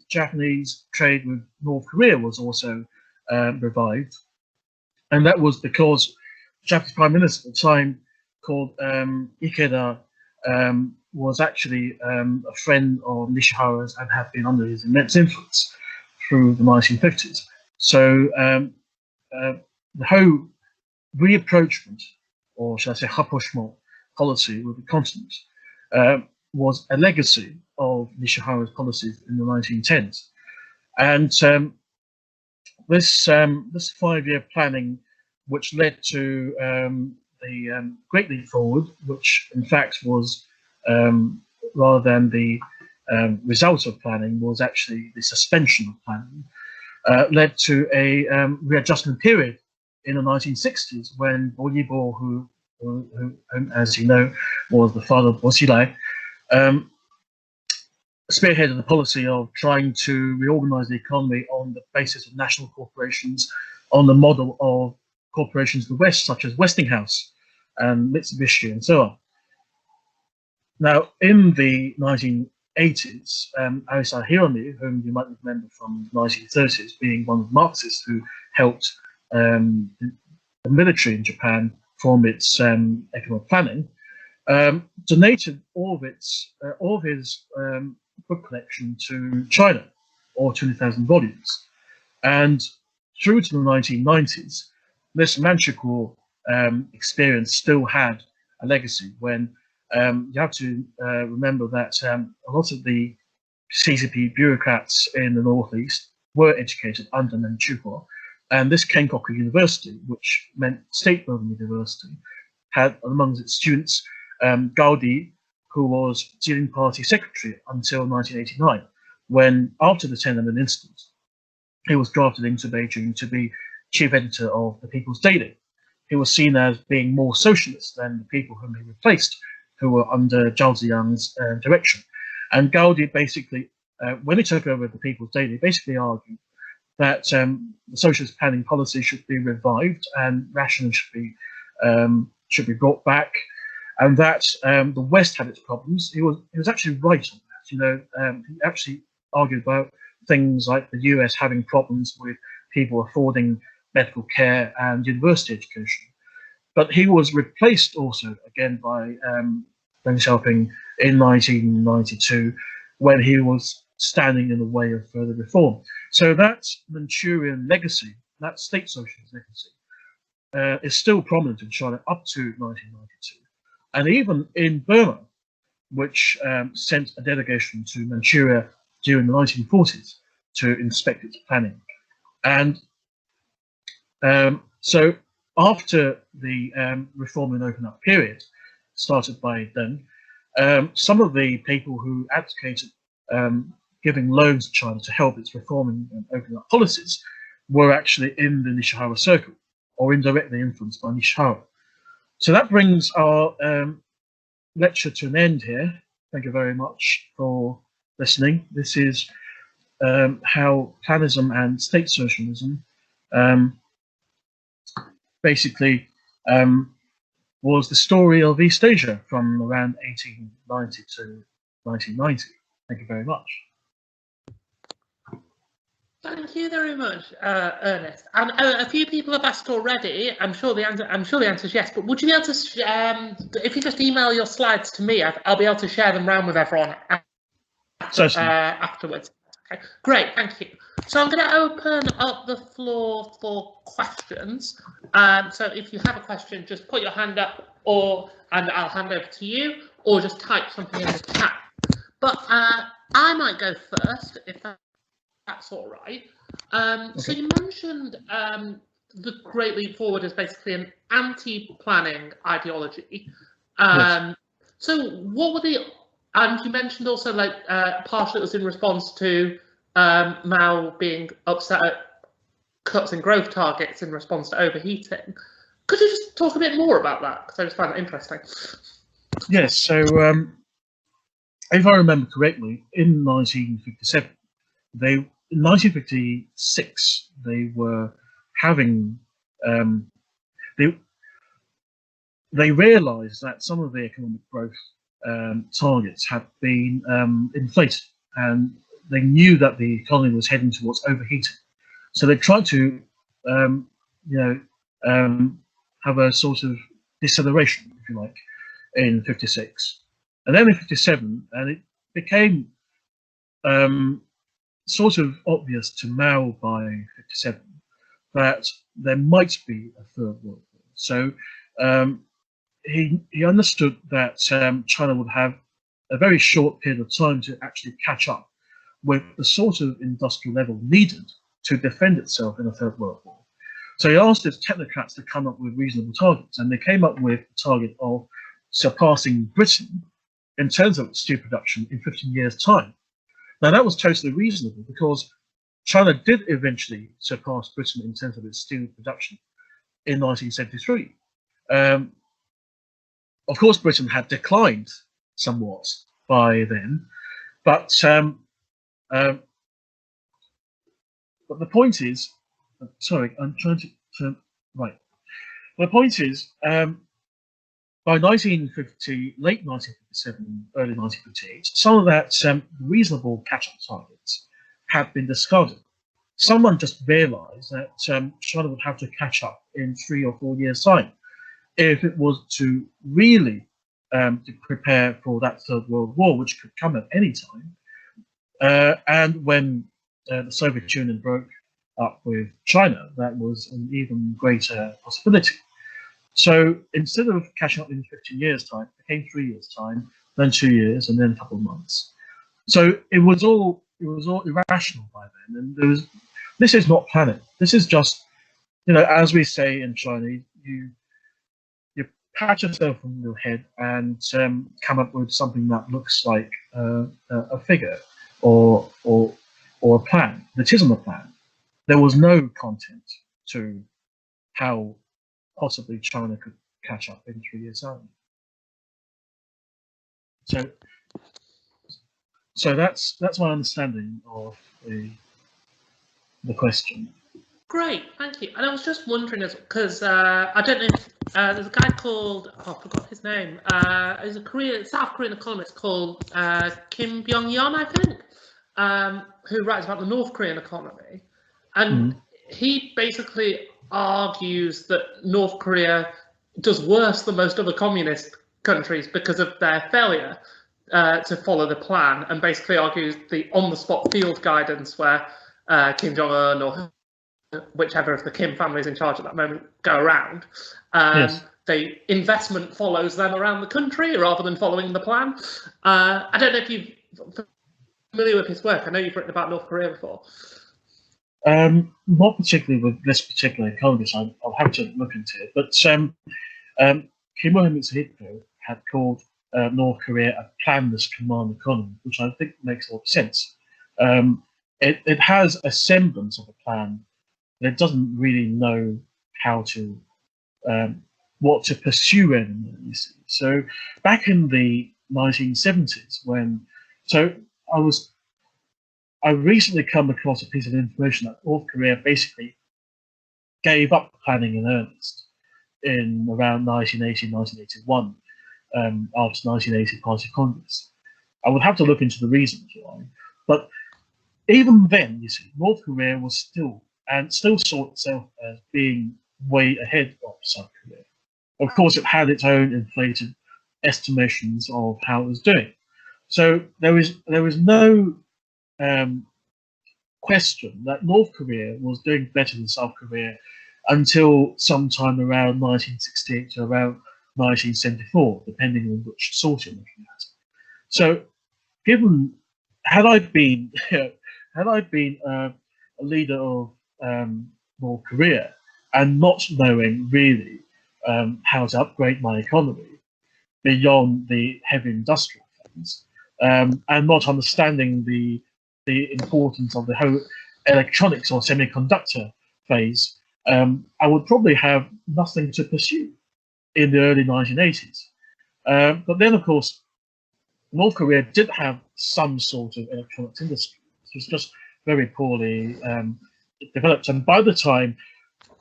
Japanese trade with North Korea was also revived. And that was because the Japanese Prime Minister at the time, called Ikeda, was actually a friend of Nishihara's and had been under his immense influence through the 1950s. So the whole reapproachment, or shall I say rapprochement, policy with the continent was a legacy of Nishihara's policies in the 1910s. And this 5-year planning, which led to the Great Leap Forward, which in fact was, rather than the result of planning, was actually the suspension of planning, led to a readjustment period in the 1960s when Bo Yibo, who, as you know, was the father of Bo Xilai, spearheaded the policy of trying to reorganize the economy on the basis of national corporations, on the model of corporations in the West, such as Westinghouse and Mitsubishi and so on. Now, in the 1980s, Arisa Hiromi, whom you might remember from the 1930s, being one of the Marxists who helped the military in Japan form its economic planning, donated all of his book collection to China, or 20,000 volumes. And through to the 1990s, this Manchukuo experience still had a legacy when you have to remember that a lot of the CCP bureaucrats in the Northeast were educated under Manchukuo. And this Kenkoku University, which meant state-run university, had amongst its students Gaudi, who was Jilin Party secretary until 1989, when, after the Tiananmen incident, he was drafted into Beijing to be chief editor of the People's Daily. He was seen as being more socialist than the people whom he replaced, who were under Zhao Ziyang's direction. And Gaudi basically, when he took over the People's Daily, basically argued that the socialist planning policy should be revived and rationing should be brought back, and that the West had its problems. He was actually right on that. You know, he actually argued about things like the US having problems with people affording medical care and university education. But he was replaced also again by Deng Xiaoping in 1992 when he was standing in the way of further reform. So that Manchurian legacy, that state socialist legacy, is still prominent in China up to 1992. And even in Burma, which sent a delegation to Manchuria during the 1940s to inspect its planning. And so after the reform and open up period started by Deng, some of the people who advocated giving loans to China to help its reforming and opening up policies were actually in the Nishihara circle, or indirectly influenced by Nishihara. So that brings our lecture to an end here. Thank you very much for listening. This is how Planism and state socialism basically was the story of East Asia from around 1890 to 1990. Thank you very much. Thank you very much, Ernest. And a few people have asked already. I'm sure the answer is yes. But would you be able to, if you just email your slides to me, I'll be able to share them around with everyone afterwards. Okay, great, thank you. So I'm going to open up the floor for questions. So if you have a question, just put your hand up, and I'll hand over to you, or just type something in the chat. But I might go first, if that's all right. Okay. So you mentioned the Great Leap Forward is basically an anti-planning ideology. Yes. So what were the, and you mentioned also like partially it was in response to Mao being upset at cuts in growth targets in response to overheating. Could you just talk a bit more about that? Because I just find that interesting. Yes, so if I remember correctly, in 1957, in 1956, they were having, they realised that some of the economic growth targets had been inflated, and they knew that the economy was heading towards overheating. So they tried to, have a sort of deceleration, if you like, in 56. And then in 57, and it became sort of obvious to Mao by 57 that there might be a third world war. So he understood that China would have a very short period of time to actually catch up with the sort of industrial level needed to defend itself in a third world war. So he asked his technocrats to come up with reasonable targets, and they came up with a target of surpassing Britain in terms of steel production in 15 years' time. Now, that was totally reasonable because China did eventually surpass Britain in terms of its steel production in 1973. Of course, Britain had declined somewhat by then, but the point is, sorry, I'm trying to right. The point is, by 1950, late 1957, early 1958, some of that reasonable catch-up targets had been discarded. Someone just realised that China would have to catch up in 3 or 4 years' time if it was to really to prepare for that Third World War, which could come at any time. And when the Soviet Union broke up with China, that was an even greater possibility. So instead of catching up in 15 years' time, it became 3 years' time, then 2 years, and then a couple of months. So it was all irrational by then, and this is not planning. This is just, as we say in China, you pat yourself on your head and come up with something that looks like a figure or a plan. That isn't a plan. There was no content to how possibly China could catch up in 3 years' time. So that's my understanding of the question. Great, thank you. And I was just wondering, because I don't know if there's a guy called, I forgot his name. He's a South Korean economist called Kim Byung-yeon, I think, who writes about the North Korean economy. And he basically argues that North Korea does worse than most other communist countries because of their failure to follow the plan, and basically argues the on-the-spot field guidance where Kim Jong-un or whichever of the Kim families in charge at that moment go around. Yes. The investment follows them around the country rather than following the plan. I don't know if you're familiar with his work. I know you've written about North Korea before. Not particularly with this particular economist. I'll have to look into it. But Kimo Mitsuhiko had called North Korea a planless command economy, which I think makes a lot of sense. It has a semblance of a plan, but it doesn't really know how to what to pursue anymore. You see. So back in the 1970s, I recently come across a piece of information that North Korea basically gave up planning in earnest in around 1980, 1981, after 1980 Party Congress. I would have to look into the reasons why, but even then, you see, North Korea was still saw itself as being way ahead of South Korea. Of course, it had its own inflated estimations of how it was doing. So there was no question that North Korea was doing better than South Korea until sometime around 1968 to around 1974, depending on which source you're looking at. So, given had I been a leader of North Korea and not knowing really how to upgrade my economy beyond the heavy industrial phase, and not understanding the importance of the whole electronics or semiconductor phase, I would probably have nothing to pursue in the early 1980s. But then, of course, North Korea did have some sort of electronics industry. It was just very poorly developed. And by the time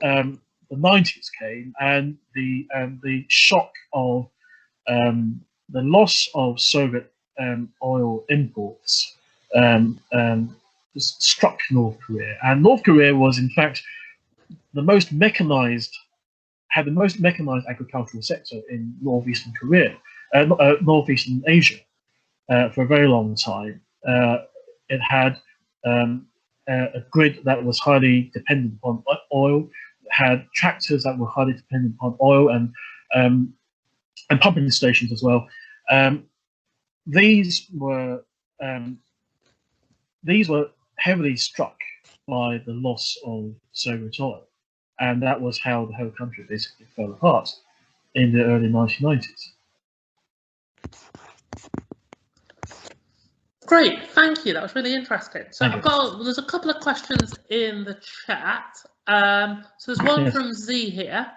the 90s came and the shock of the loss of Soviet oil imports struck North Korea, and North Korea was in fact the most mechanized agricultural sector in northeastern northeastern Asia for a very long time. It had a grid that was highly dependent upon oil. It had tractors that were highly dependent upon oil and pumping stations as well. These were heavily struck by the loss of Soviet oil, and that was how the whole country basically fell apart in the early 1990s. Great, thank you. That was really interesting. So there's a couple of questions in the chat. So there's one from Z here.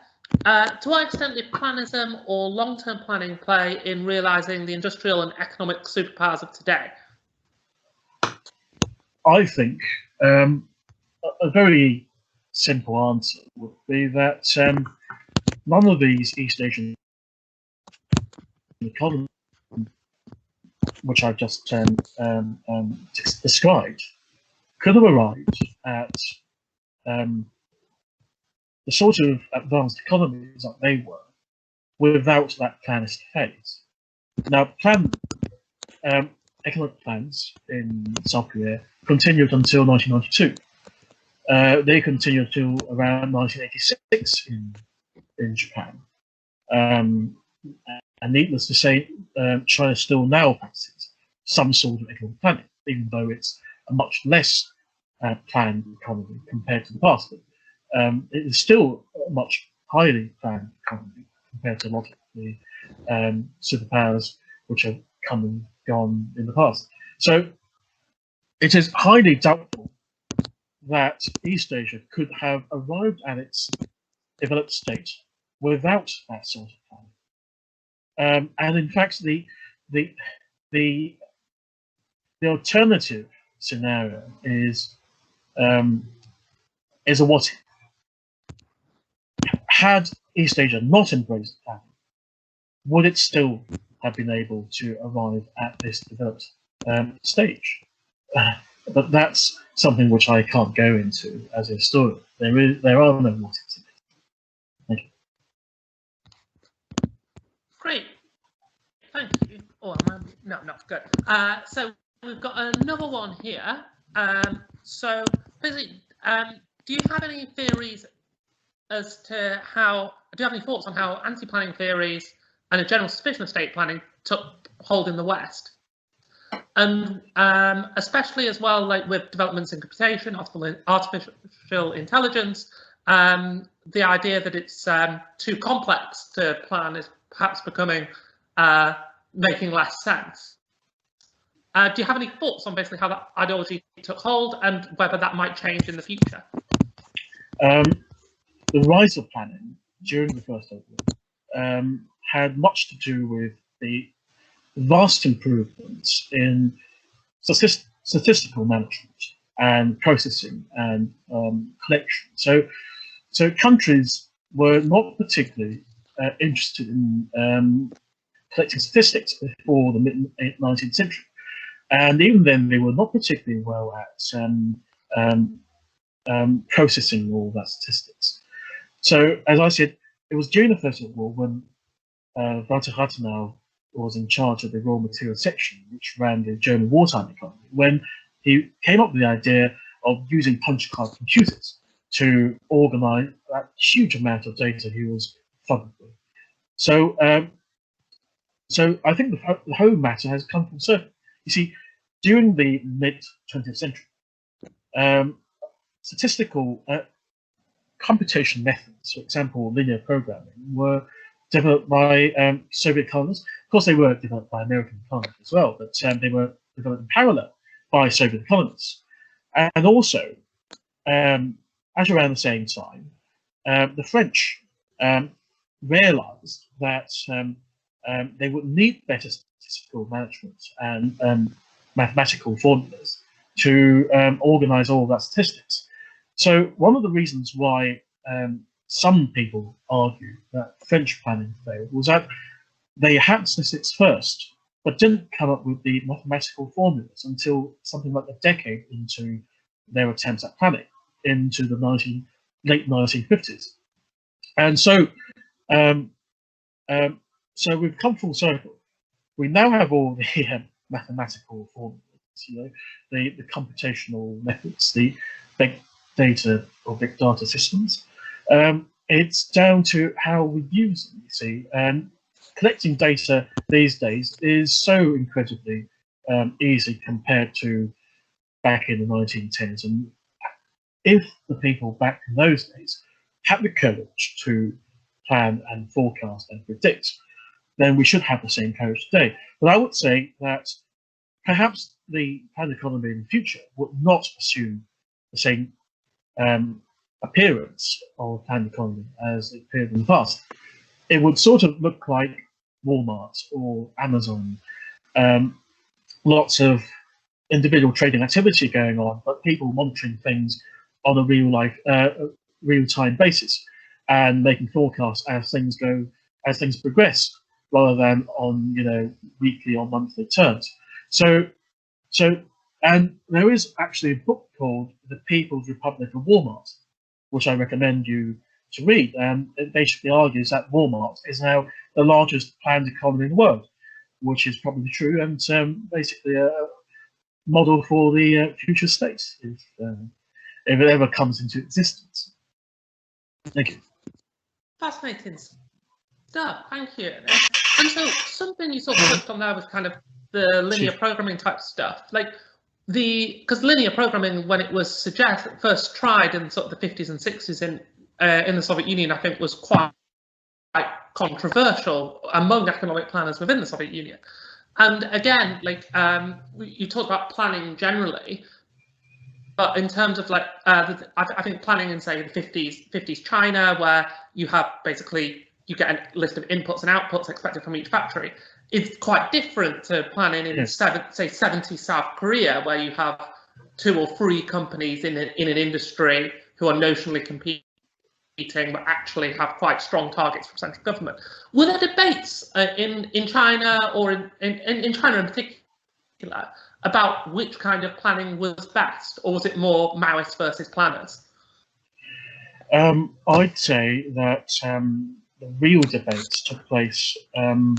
To what extent did Planism or long-term planning play in realising the industrial and economic superpowers of today? I think a very simple answer would be that none of these East Asian economies, which I've just described, could have arrived at the sort of advanced economies that they were without that planist phase. Now, economic plans in South Korea continued until 1992. They continued till around 1986 in Japan. And needless to say, China still now practices some sort of economic planning, even though it's a much less planned economy compared to the past. It is still a much highly planned economy compared to a lot of the superpowers which have come and gone in the past. So it is highly doubtful that East Asia could have arrived at its developed state without that sort of plan. And in fact, the alternative scenario is a what if. Had East Asia not embraced planning, would it still have been able to arrive at this developed stage? But that's something which I can't go into as a historian. There are no what ifs in it. Thank you. Great, thank you. Oh, no, not good. So we've got another one here. So basically, do you have any theories as to how? Do you have any thoughts on how anti-planning theories and a general suspicion of state planning took hold in the West? And especially as well, like with developments in computation, artificial intelligence, the idea that it's too complex to plan is perhaps becoming making less sense. Do you have any thoughts on basically how that ideology took hold and whether that might change in the future? The rise of planning during the First World War had much to do with the vast improvements in statistical management and processing and collection. So countries were not particularly interested in collecting statistics before the mid-19th century. And even then, they were not particularly well at processing all that statistics. So, as I said, it was during the First World War when Walter Rathenau was in charge of the raw material section, which ran the German wartime economy, when he came up with the idea of using punch card computers to organize that huge amount of data he was flooded with. So, so I think the whole matter has come full circle. You see, during the mid-20th century, statistical computation methods, for example, linear programming, were developed by Soviet colonists. Of course, they were developed by American colonists as well, but they were developed in parallel by Soviet colonists. And also, at around the same time, the French realized that they would need better statistical management and mathematical formulas to organize all of that statistics. So one of the reasons why some people argue that French planning failed was that they had statistics first, but didn't come up with the mathematical formulas until something like a decade into their attempts at planning, into the late 1950s. And so, so we've come full circle. We now have all the mathematical formulas, you know, the computational methods, the big data or big data systems. It's down to how we use them, you see. And collecting data these days is so incredibly easy compared to back in the 1910s. And if the people back in those days had the courage to plan and forecast and predict, then we should have the same courage today. But I would say that perhaps the planned economy in the future would not assume the same appearance of planned economy as it appeared in the past. It would sort of look like Walmart or Amazon, lots of individual trading activity going on, but people monitoring things on a real-time basis and making forecasts as things go, as things progress, rather than on weekly or monthly terms. So and there is actually a book called The People's Republic of Walmart, which I recommend you to read. And it basically argues that Walmart is now the largest planned economy in the world, which is probably true, and basically a model for the future state if it ever comes into existence. Thank you. Fascinating stuff. Thank you. And so something you sort of touched on there was kind of the linear programming type stuff, because linear programming, when it was first tried in sort of the 50s and 60s in the Soviet Union, I think was quite controversial among economic planners within the Soviet Union. And again, you talk about planning generally, but in terms of I think planning in say the 50s China, where you have basically you get a list of inputs and outputs expected from each factory, is quite different to planning in say 70 South Korea, where you have 2 or 3 companies in an industry who are notionally competing but actually have quite strong targets from central government. Were there debates in China or in China in particular about which kind of planning was best, or was it more Maoist versus planners? I'd say that the real debates took place in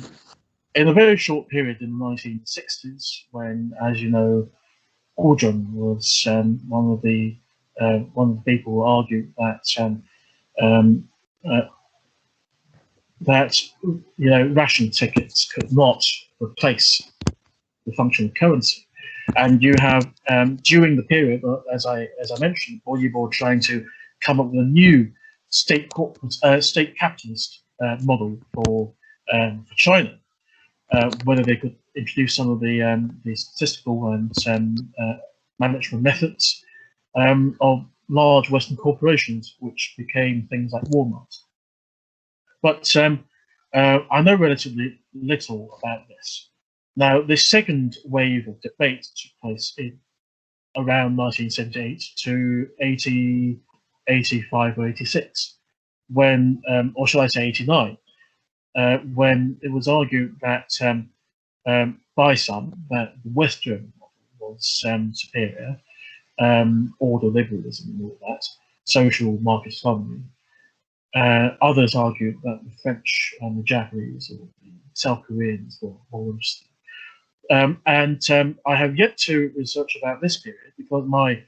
a very short period in the 1960s, when, as you know, Gordon was one of the people who argued that ration tickets could not replace the functional currency. And you have during the period, as I mentioned, Bolivor trying to come up with a new state capitalist model for China. Whether they could introduce some of the statistical and management methods of large Western corporations, which became things like Walmart. But I know relatively little about this. Now, the second wave of debate took place in around 1978 to 85 or 86, when, or shall I say 89, when it was argued that by some that the Western was superior, order liberalism and all that, social market economy. Others argued that the French and the Japanese or the South Koreans were more interesting. I have yet to research about this period because my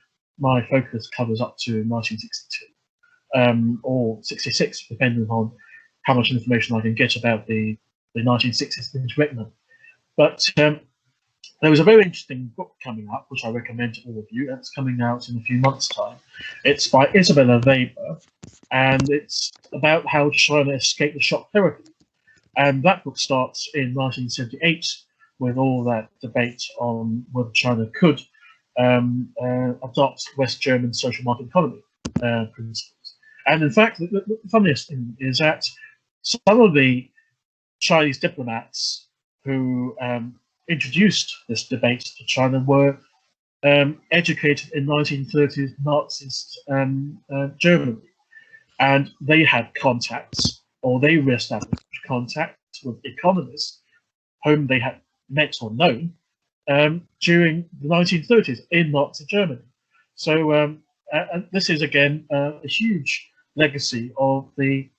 focus covers up to 1962 or 66, depending on how much information I can get about the 1960s interregnum. But there was a very interesting book coming up, which I recommend to all of you. That's coming out in a few months' time. It's by Isabella Weber, and it's about how China escaped the shock therapy. And that book starts in 1978 with all that debate on whether China could adopt West German social market economy principles. And in fact, the funniest thing is that some of the Chinese diplomats who introduced this debate to China were educated in 1930s Marxist Germany, and they had contacts, or they re-established contacts with economists whom they had met or known during the 1930s in Nazi Germany. So this is again a huge legacy of the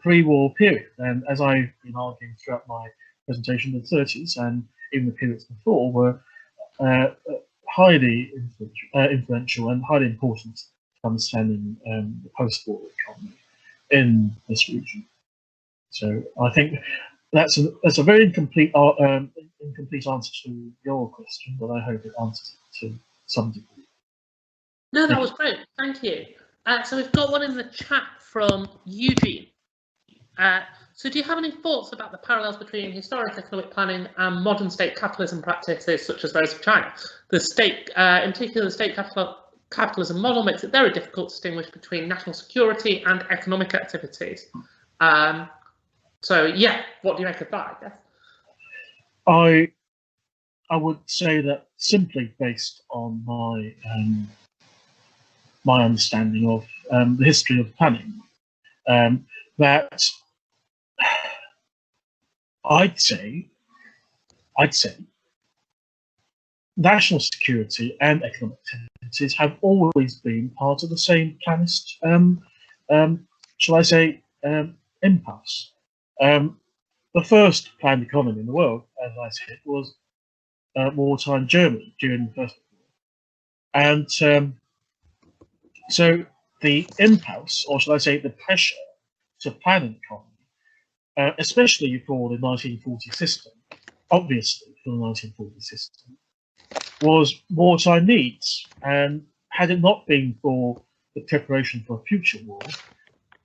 pre-war period, and as I've been arguing throughout my presentation, the 30s and even the periods before were highly influential and highly important to understanding the post-war economy in this region. So I think that's a very incomplete answer to your question, but I hope it answers it to some degree. No, that was great. Thank you. So we've got one in the chat from Eugene. So do you have any thoughts about the parallels between historic economic planning and modern state capitalism practices such as those of China? The state, in particular, the state capitalism model makes it very difficult to distinguish between national security and economic activities. So yeah, what do you make of that, I guess? I would say that simply based on my understanding of the history of planning, that I'd say national security and economic activities have always been part of the same planist, shall I say, impulse. The first planned economy in the world, as I said, was wartime Germany during the First World War. And so the impulse, or shall I say the pressure to plan an economy, especially for the 1940 system, obviously for the 1940 system, was wartime needs. And had it not been for the preparation for a future war,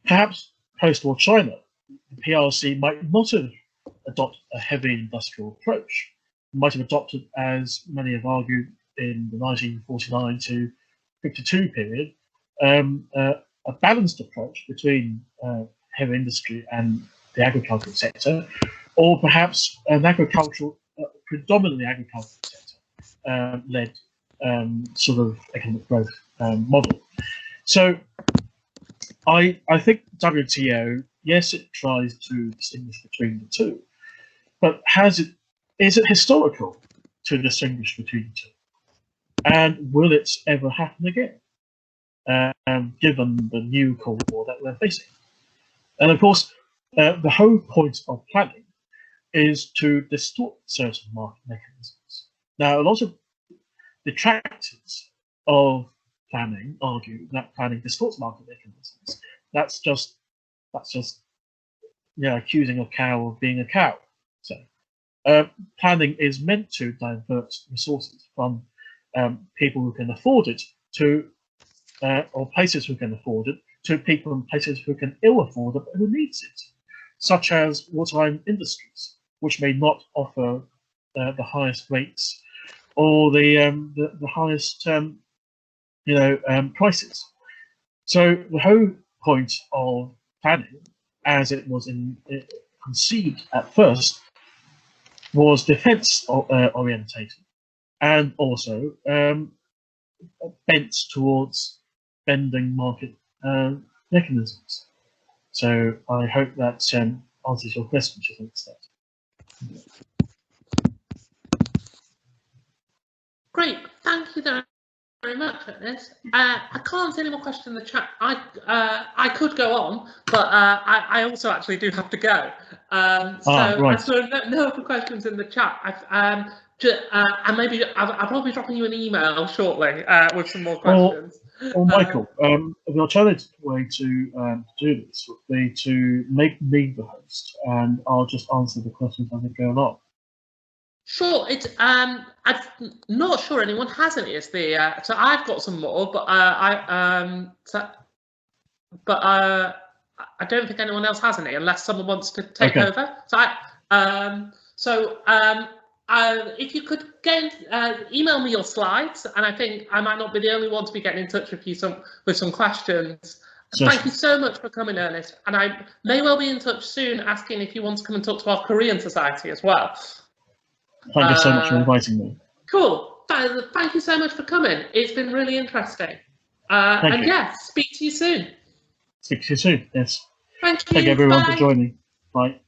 perhaps post-war China, the PRC might not have adopted a heavy industrial approach. It might have adopted, as many have argued, in the 1949 to 52 period, a balanced approach between heavy industry and the agricultural sector, or perhaps an agricultural, predominantly agricultural sector led sort of economic growth model. So I think WTO, yes, it tries to distinguish between the two, but is it historical to distinguish between the two? And will it ever happen again, given the new Cold War that we're facing? And of course, the whole point of planning is to distort certain market mechanisms. Now, a lot of detractors of planning argue that planning distorts market mechanisms. That's just accusing a cow of being a cow. So planning is meant to divert resources from people who can afford it to or places who can afford it to people and places who can ill afford it but who needs it, such as wartime industries, which may not offer the highest rates or the highest prices. So the whole point of planning, as it was conceived at first, was defense orientated and also bent towards bending market mechanisms. So I hope that answers your question to some extent. Great, thank you very much, Ernest. I can't see any more questions in the chat. I could go on, but I also actually do have to go. Right. I saw no other questions in the chat. And maybe I'll probably be dropping you an email shortly with some more questions. Or Michael, the alternative way to do this would be to make me the host, and I'll just answer the questions as they go along. Sure. I'm not sure anyone has any. So I've got some more, but I don't think anyone else has any, unless someone wants to take over. So if you could email me your slides, and I think I might not be the only one to be getting in touch with you with some questions. Thank you so much for coming, Ernest, and I may well be in touch soon, asking if you want to come and talk to our Korean Society as well. Thank you so much for inviting me. Cool. Thank you so much for coming. It's been really interesting. And yeah, speak to you soon. Speak to you soon. Yes. Thank you. Thank you everyone for joining. Bye.